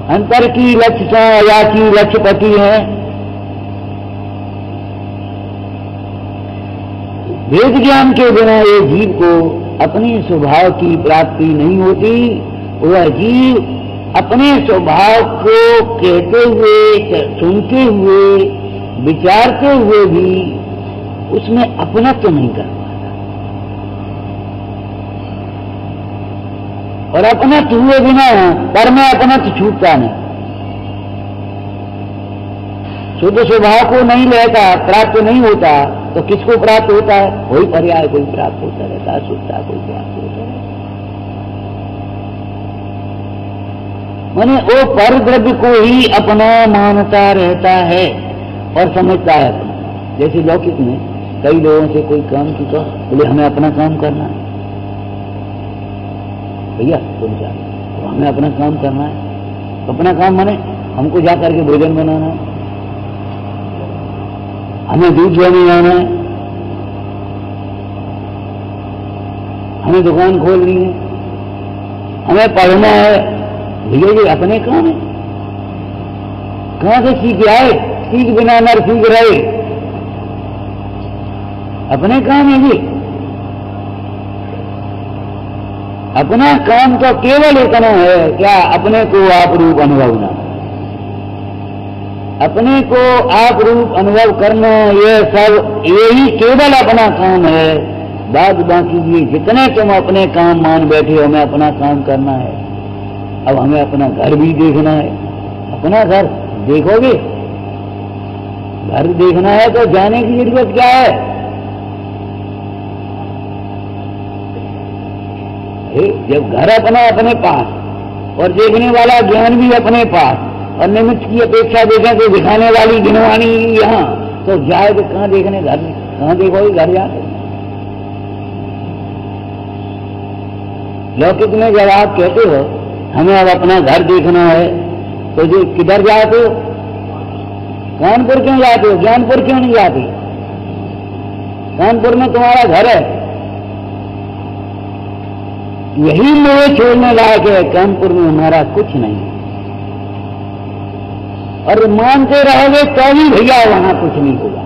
अंतर की लक्ष्य या की लक्ष्यपति है। वेद ज्ञान के बिना ये जीव को अपने स्वभाव की प्राप्ति नहीं होती। वह जीव अपने स्वभाव को कहते हुए, सुनते हुए, विचारते हुए भी उसमें अपनत्व नहीं कर पाता, और अपनत्व हुए बिना पर में अपनत्व छूटता नहीं। शुद्ध स्वभाव को नहीं रहता, प्राप्त नहीं होता, तो किसको प्राप्त होता है? वही पर्याय कोई प्राप्त होता रहता है, शुद्धता कोई प्राप्त होता है। माने वो पर द्रव्य को ही अपना मानता रहता है और समझता है अपना। जैसे लौकिक में कई लोगों से कोई काम की तो बोले हमें अपना काम करना है। भैया तुम जा, तो हमें अपना काम करना है। तो अपना काम माने हमको जा करके भोजन बनाना है, हमें दूध लेने जाना है, हमें दुकान खोलनी है, हमें पढ़ना है। भैया ये अपने काम है। कहां से सीख आए? सीख बिना नर सीख रहे। अपने काम है जी। अपना काम तो केवल इतना है क्या? अपने को आप रूप अनुभवना, अपने को आप रूप अनुभव करना, ये सब यही केवल अपना काम है। बाद बाकी ये जितने तुम अपने काम मान बैठे हो, हमें अपना काम करना है। अब हमें अपना घर भी देखना है। अपना घर देखोगे? घर देखना है तो जाने की जरूरत क्या है? जब घर अपना अपने पास और देखने वाला ज्ञान भी अपने पास और निमित्त की अपेक्षा देखें तो दिखाने वाली गिनवानी यहाँ, तो जाए तो कहाँ देखने? घर में कहाँ देखोगे? घर जाके लौकिक में जब आप कहते हो हमें अब अपना घर देखना है, तो जो किधर जाते हो? कानपुर क्यों जाते हो? ज्ञानपुर क्यों नहीं जाते? कानपुर में तुम्हारा घर है, यही मोह छोड़ने लायक है। कानपुर में हमारा कुछ नहीं है, और मानते रहोगे तो भी भैया वहां कुछ नहीं होगा।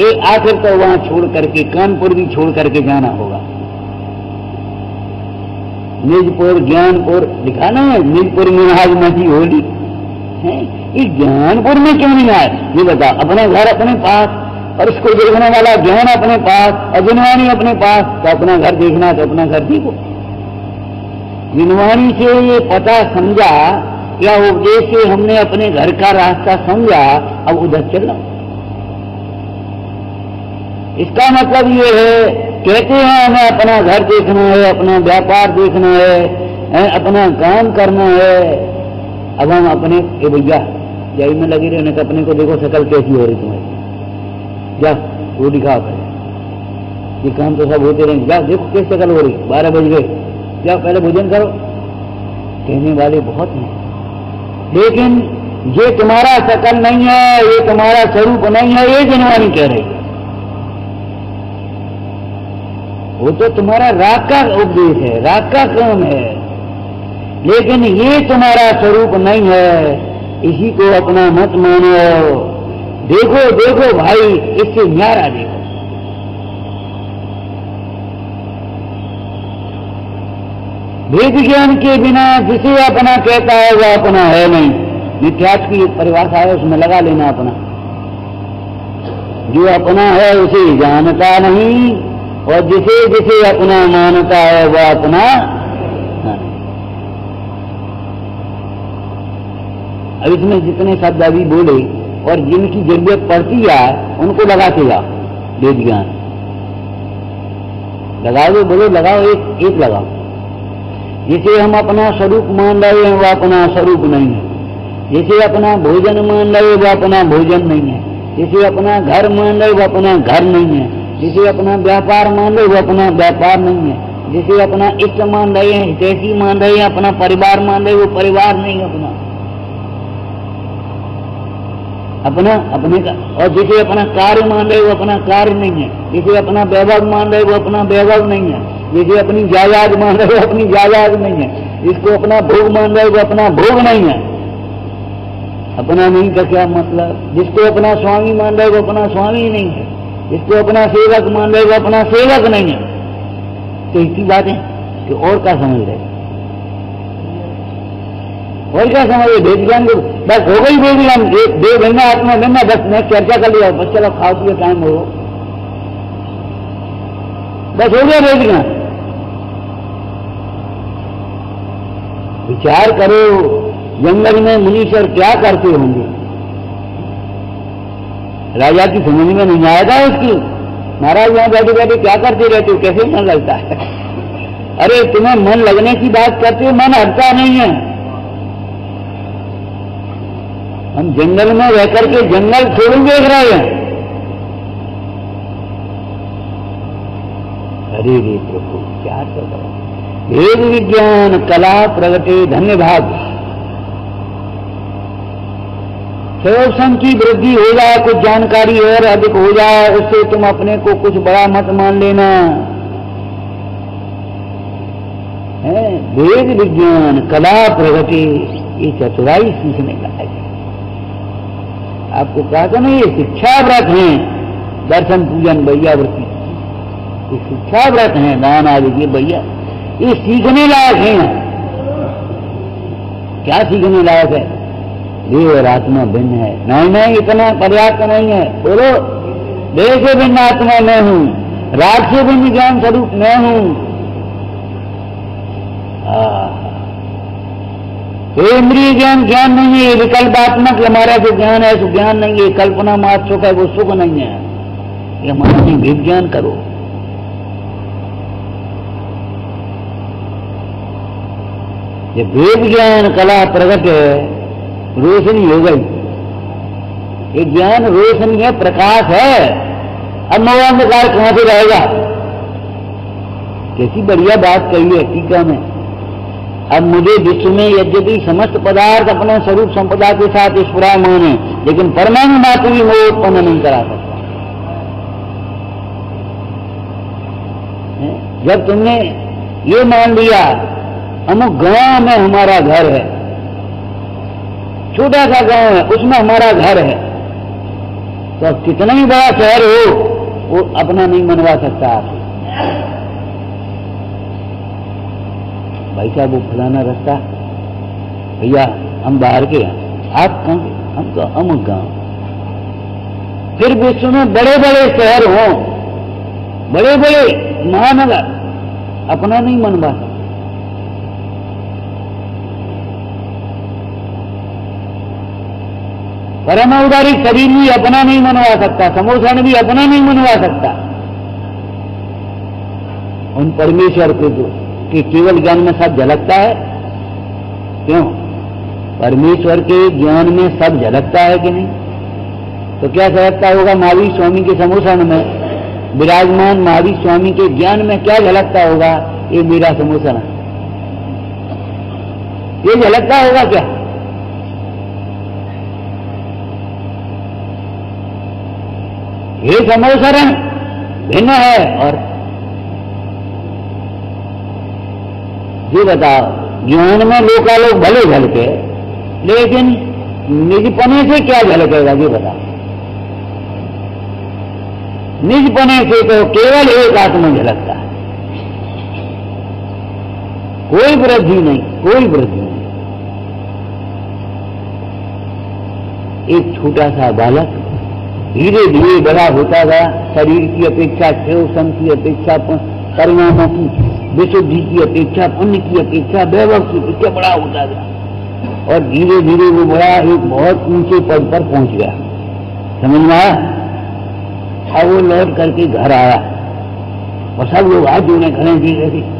एक आखिर तो वहां छोड़ करके कानपुर भी छोड़ करके जाना होगा। निजपुर, ज्ञानपुर दिखाना है। निजपुर में आज नहीं होली है, इस ज्ञानपुर में क्यों नहीं आए? ये बता। अपने घर अपने पास और उसको देखने वाला ज्ञान अपने पास और जिनवानी अपने पास, तो अपना घर देखना तो अपना घर देखो। जिनवानी से ये पता समझा या उपदेश से हमने अपने घर का रास्ता समझा, अब उधर चलना। इसका मतलब ये है, कहते हैं हमें अपना घर देखना है, अपना व्यापार देखना है, अपना काम करना है। अब हम अपने भैया जाई में लगी रहने का, अपने को देखो शकल कैसी हो रही तुम्हारी, जा वो दिखाओ पहले। ये काम तो सब होते रहेंगे, जा देखो कैसी शकल हो रही, 12 बज गए, जाओ पहले भोजन करो। कहने वाले बहुत हैं, लेकिन ये तुम्हारा शकल नहीं है, ये तुम्हारा स्वरूप नहीं है, ये जिनवानी कह रही। वो तो तुम्हारा राग का उपदेश है, राग का काम है, लेकिन ये तुम्हारा स्वरूप नहीं है। इसी को अपना मत मानो। देखो देखो भाई, इससे न्यारा देखो। वेद ज्ञान के बिना जिसे अपना कहता है वह अपना है नहीं। मिथ्यात्व की परिभाषा है, उसमें लगा लेना अपना। जो अपना है उसे जानता नहीं, और जिसे जिसे अपना मानता है वह अपना। अब इसमें जितने शब्द अभी बोले और जिनकी जरूरत पड़ती है उनको लगाते जाओ, वेद ज्ञान लगाओ, बोलो लगाओ, एक एक लगाओ। जिसे हम अपना स्वरूप मान रहे हैं वो अपना स्वरूप नहीं है, जिसे अपना भोजन मान रहे वो अपना भोजन नहीं है, जिसे अपना घर मान रहे वो अपना घर नहीं है, जिसे अपना व्यापार मान रहे वो अपना व्यापार नहीं है, जिसे अपना इष्ट मान रहे हैं, हितैषी मान रहे हैं, अपना परिवार मान रहे वो परिवार नहीं अपना अपने का, और जिसे अपना कार्य मान रहे वो अपना कार्य नहीं है, जिसे अपना वैभव मान रहे वो अपना वैभव नहीं है, जिसे अपनी जायदाद मान रहे वो अपनी जायदाद नहीं है, जिसको अपना भोग मान रहे वो अपना भोग नहीं है। अपना नहीं का क्या मतलब? जिसको अपना स्वामी मान रहे वो अपना स्वामी नहीं है, जिसको अपना सेवक मान रहे वो अपना सेवक नहीं है। तो इतनी बात है कि और क्या समझ रहे, और क्या समझ रहे? वेद ज्ञान को बस हो गई, वेद ज्ञान देव बनना आत्मा बनना, बस मैं चर्चा कर लिया, बस चलो खाओ पियो टाइम हो, बस हो गया वेद ज्ञान। विचार करो जंगल में मुनीश्वर क्या करते होंगे, राजा की समझ में नहीं आया था उसकी, महाराज यहाँ बैठे बैठे क्या करते रहते हो, कैसे मन लगता है? अरे तुम्हें मन लगने की बात करते हो, मन हटता नहीं है। हम जंगल में रह करके जंगल थोड़ी देख रहे हैं। अरे रे प्रभु क्या कर रहा है? वेद विज्ञान कला प्रगटे धन्य भाग, सयोसन की वृद्धि हो जाए, कुछ जानकारी और अधिक हो जाए, उससे तुम अपने को कुछ बड़ा मत मान लेना है। वेद विज्ञान कला प्रगति ये चतुराई सीखने का है। आपको कहा था ना ये शिक्षा व्रत है, दर्शन पूजन वैयावृत्ति, ये शिक्षा व्रत है, दान आदि के भैया ये सीखने लायक है। क्या सीखने लायक है? देव और आत्मा भिन्न है। नहीं नहीं इतना पर्याप्त नहीं है। बोलो देह से भिन्न आत्मा मैं हूं, राग से भिन्न ज्ञान स्वरूप मैं हूं। इंद्रिय ज्ञान ज्ञान नहीं है, विकल्पात्मक हमारा जो ज्ञान है सो ज्ञान नहीं है, कल्पना मात्र सुख है वो सुख नहीं है। ये हमारा नहीं, वेद ज्ञान करो। ये वेद ज्ञान कला प्रगट है, रोशनी हो गई। ये ज्ञान रोशनी है, प्रकाश है। अब मोहांधकार कहां से रहेगा? कैसी बढ़िया बात कही है टीका में। अब मुझे विश्व में यद्यपि समस्त पदार्थ अपने स्वरूप संपदा के साथ स्फुरायमान है, लेकिन परमाणु मात्र भी मोह उत्पन्न नहीं करा सकता। जब तुमने ये मान लिया अमुक गांव में हमारा घर है, छोटा सा गांव है उसमें हमारा घर है, तो कितना ही बड़ा शहर हो वो अपना नहीं मनवा सकता आप। भाई साहब वो फलाना रास्ता, भैया हम बाहर के हैं, आप कहां के? हम तो अमुक गांव। फिर विश्व में बड़े बड़े शहर हों, बड़े बड़े महानगर, अपना नहीं मनवा सकता। परम औदारिक शरीर भी अपना नहीं मनवा सकता, समोसन भी अपना नहीं मनवा सकता। उन परमेश्वर को जो कि केवल ज्ञान में सब झलकता है, क्यों? परमेश्वर के ज्ञान में सब झलकता है कि नहीं? तो क्या झलकता होगा? महावीर स्वामी के समोसन में विराजमान महावीर स्वामी के ज्ञान में क्या झलकता होगा? ये मेरा समोसन है, ये झलकता होगा क्या? ये समोसन भिन्न है। और ये बताओ, ज्ञान में लोकालोक भले झलके, लेकिन निजपने से क्या झलकेगा? ये बताओ। निजपने से तो केवल एक आत्मा झलकता है, कोई वृद्धि नहीं, कोई वृद्धि नहीं। एक छोटा सा बालक धीरे धीरे बड़ा होता गया, शरीर की अपेक्षा, क्षयोसन की अपेक्षा, परिणामों की, विशुद्धि की अपेक्षा, पुण्य की अपेक्षा, वैभव की अपेक्षा बड़ा होता गया। और धीरे धीरे वो बड़ा एक बहुत ऊंचे पद पर पहुंच गया। समझ में आया? अब वो लौट करके घर आया और सब लोग हाथ जोड़े खड़े धीरे धीरे,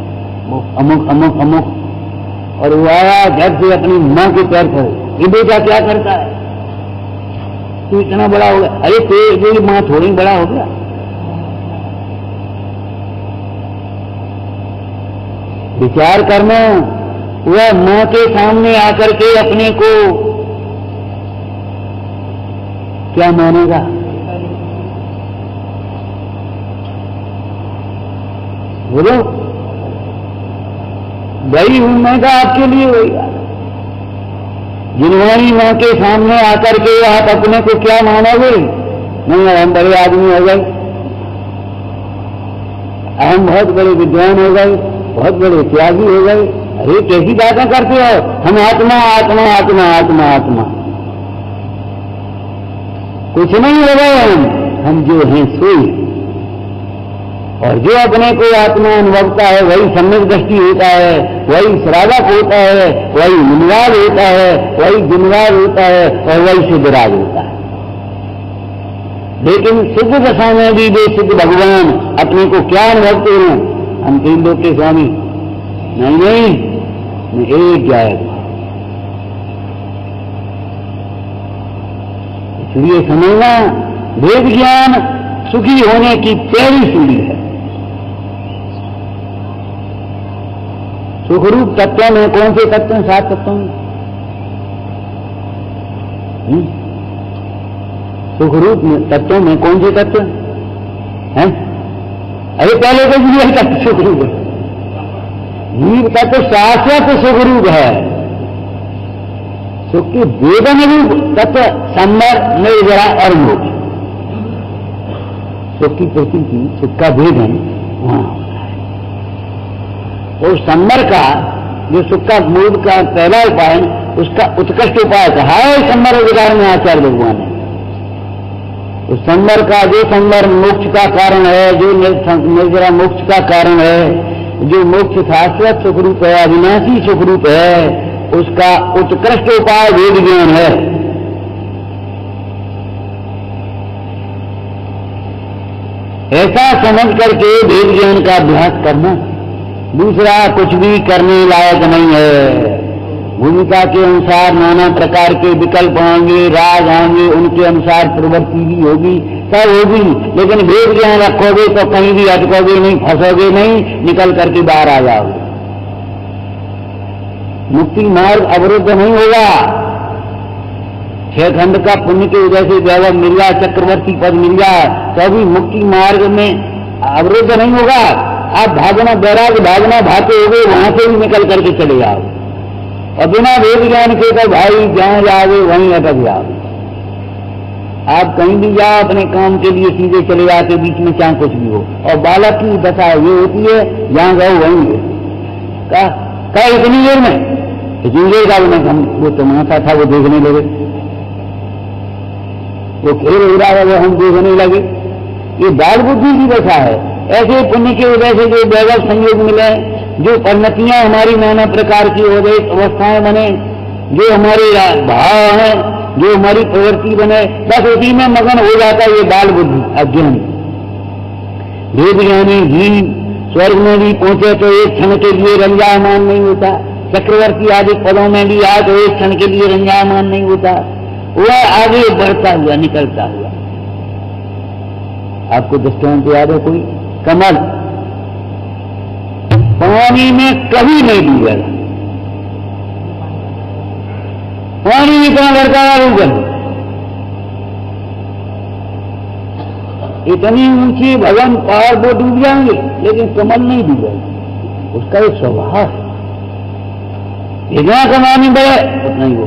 वो अमुक अमुक अमुक, और वो आया घर से अपनी माँ के पैर पर, ये बेटा क्या करता है, तू इतना बड़ा हो गया? अरे तेरी माँ थोड़ी बड़ा हो गया। विचार करना, वह माँ के सामने आकर के अपने को क्या मानेगा? बोलो, गई हूं मैं का आपके लिए होगा। जिनवानी माँ के सामने आकर के आप अपने को क्या मानोगे? नहीं, हम बड़े आदमी हो गए, हम बहुत बड़े विद्वान हो गए, बहुत बड़े त्यागी हो गए। अरे कैसी बातें करते हो? हम आत्मा आत्मा आत्मा आत्मा आत्मा, कुछ नहीं हो गए हम जो हैं सोई। और जो अपने को आत्मा अनुभवता है वही सम्यक दृष्टि होता है, वही श्रावक होता है, वही मुनिवाद होता है, वही गुणवाद होता है और वही सिद्धराज होता है। लेकिन सिद्ध दशा में भी वे सिद्ध भगवान अपने को क्या अनुभवते हैं? हम 3 लोग के स्वामी नहीं, एक जाएगा। इसलिए समझना, वेद ज्ञान सुखी होने की पहली सीढ़ी है। सुखरूप तत्व में कौन से तत्व हैं? 7 तत्वों में। सुखरूप तत्वों में कौन से तत्व हैं? अरे पहले तो जीव तत्व सुखरूप है। जीव तत्व शाश्वत सुखरूप है। सुख के वेदन रूप तत्व संवर, निर्जरा और मोक्ष। सुख की प्रतीति, सुख का वेदन वहां होता है। और संवर का जो सुख का मूल का पहला उपाय, उसका उत्कृष्ट उपाय कहा है संवर अधिकार में आचार्य भगवान ने। उस संवर का, जो संवर मोक्ष का कारण है, जो निर्जरा मोक्ष का कारण है, जो मोक्ष शाश्वत सुखरूप है, अविनाशी सुखरूप है, उसका उत्कृष्ट उपाय वेद ज्ञान है। ऐसा समझ करके वेद ज्ञान का अभ्यास करना। दूसरा कुछ भी करने लायक नहीं है। भूमिका के अनुसार नाना प्रकार के विकल्प आएंगे, राग आएंगे, उनके अनुसार प्रवृत्ति भी होगी, सब होगी, लेकिन वेद ज्ञान रखोगे तो कहीं भी अटकोगे नहीं, फंसोगे नहीं, निकल करके बाहर आ जाओगे। मुक्ति मार्ग अवरुद्ध नहीं होगा। 6 खंड का पुण्य के वजह से वैभव मिल जाए, चक्रवर्ती पद मिल जाए, तो भी मुक्ति मार्ग में अवरुद्ध नहीं होगा। आप भागना, बैराग भागना भागते हो गए, वहां से भी निकल करके चले जाओ। और बिना वेद ज्ञान के तो भाई जहां जाओगे वहीं अटक जाओगे। आप कहीं भी जाओ अपने काम के लिए सीधे चले जाते, बीच में चाहे कुछ भी हो। और बालक की दशा ये होती है, जहां गए वहीं का इतनी देर में इतनी का हम वो तमाशा था वो देखने लगे, वो खेल हो रहा है वो हम देखने लगे। ये बाल बुद्धि की दशा है। ऐसे पुण्य की वजह से जो वैभव संयोग मिले, जो परिणतियां हमारी नाना प्रकार की हो गई, अवस्थाएं बने, जो हमारे भाव हैं, जो हमारी प्रवृत्ति बने, बस उसी में मगन हो जाता है ये बाल बुद्धि अज्ञानी। वेद ज्ञानी जीव स्वर्ग में भी पहुंचे तो एक क्षण के लिए रंजायमान नहीं होता, चक्रवर्ती आदि पदों में भी आए तो एक क्षण के लिए रंजायमान नहीं होता, वह आगे बढ़ता हुआ निकलता हुआ। आपको दृष्टांत याद है कोई? कमल पानी में कभी नहीं डूबेगा, पानी इतना लड़का डूबेगा, इतनी ऊंची भवन पहाड़ वो डूब जाएंगे, लेकिन कमल नहीं डूबेगा। उसका एक स्वभाव है, जितना कमानी बढ़े उतना ही वो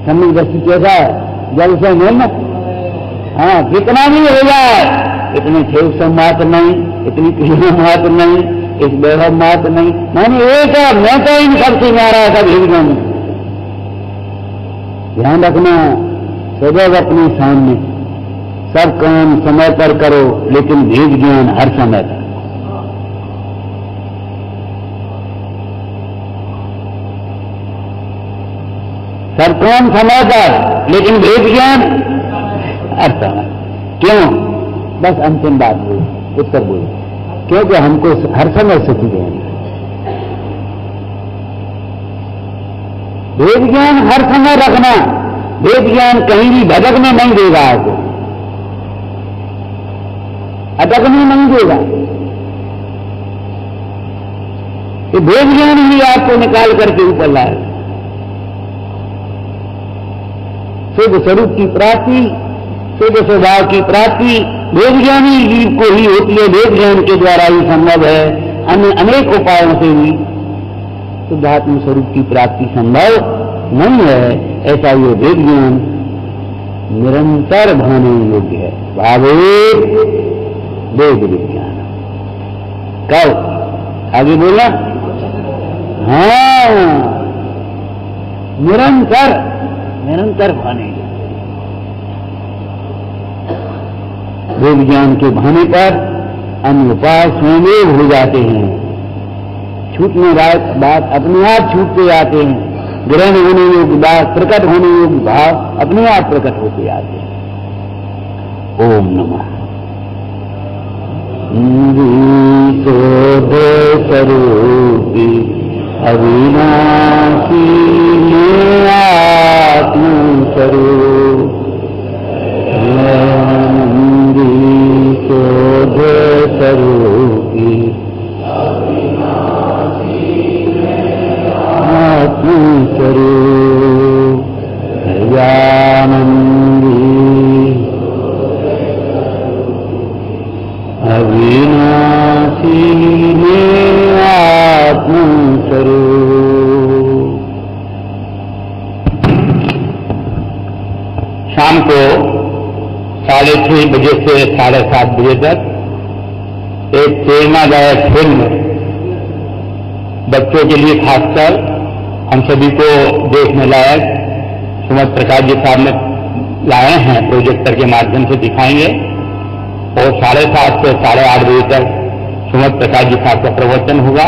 सम्यक दृष्टि कैसा है, जल से मेहनत, हाँ कितना भी हो जाए, इतने खेल से मात्र नहीं, इतनी क्रिया मात्र नहीं, इस वैभव मात्र नहीं, मैंने एक मैं तो इन सबसे न्यारा है सब हिंदुओं में। ध्यान रखना, सदैव अपने सामने सब काम समय पर करो, लेकिन वेद ज्ञान हर समय पर। सब काम समय पर, लेकिन वेद ज्ञान हर समय। क्यों? बस अंतिम बात बोली, उत्तर बोली, क्योंकि हमको हर समय सुखी रहना। वेद ज्ञान हर समय रखना, वेद ज्ञान कहीं भी भटकने नहीं देगा, आपको अटकने नहीं देगा। ये वेद ज्ञान ही आपको निकाल करके ऊपर लाएगा। शुद्ध स्वरूप की प्राप्ति, शुद्ध स्वभाव की प्राप्ति वेद ज्ञानी जीव को ही होती है। वेद ज्ञान के द्वारा ही संभव है, अन्य अनेक उपायों से भी शुद्धात्म स्वरूप की प्राप्ति संभव नहीं है। ऐसा ये वेद ज्ञान निरंतर भाने योग्य है। भावे वेद विज्ञान। कब? आगे बोला? हाँ, निरंतर निरंतर भाने। वेद ज्ञान के भाने पर अन्य उपाय स्वयं हो जाते हैं। छूटने बात अपने आप छूटते जाते हैं। ग्रहण होने योग्य बात, प्रकट होने योग्य भाव अपने आप प्रकट होते जाते हैं। ओम नमः शोध स्वरूपी अविनाशी आत्म स्वरूप शोध स्वरूपी आत्म स्वरूप दयानंदी अविनाशी आत्म स्वरूप। शाम को 6:30 बजे से 7:30 बजे तक एक प्रेरणादायक फिल्म बच्चों के लिए खासकर हम सभी को देखने लायक सुमत प्रकाश जी साहब ने लाए हैं, प्रोजेक्टर के माध्यम से दिखाएंगे। और 7:30 से 8:30 बजे तक सुमत प्रकाश जी साहब का प्रवचन होगा।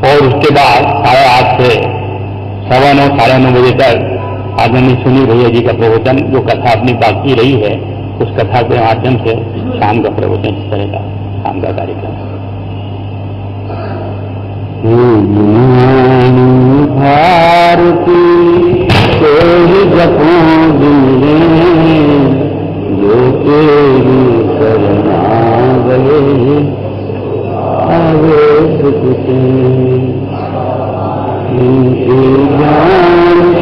और उसके बाद 8:30 से 9:15 9:30 बजे तक आदरणीय सुनील भैया जी का प्रवचन, जो कथा अपनी बाकी रही है, उस कथा के माध्यम से शाम का प्रवचन इस तरह का शाम का कार्यक्रम। भारती कोई जपो दिले जो तेरी करना गए आवे सुखते ज्ञान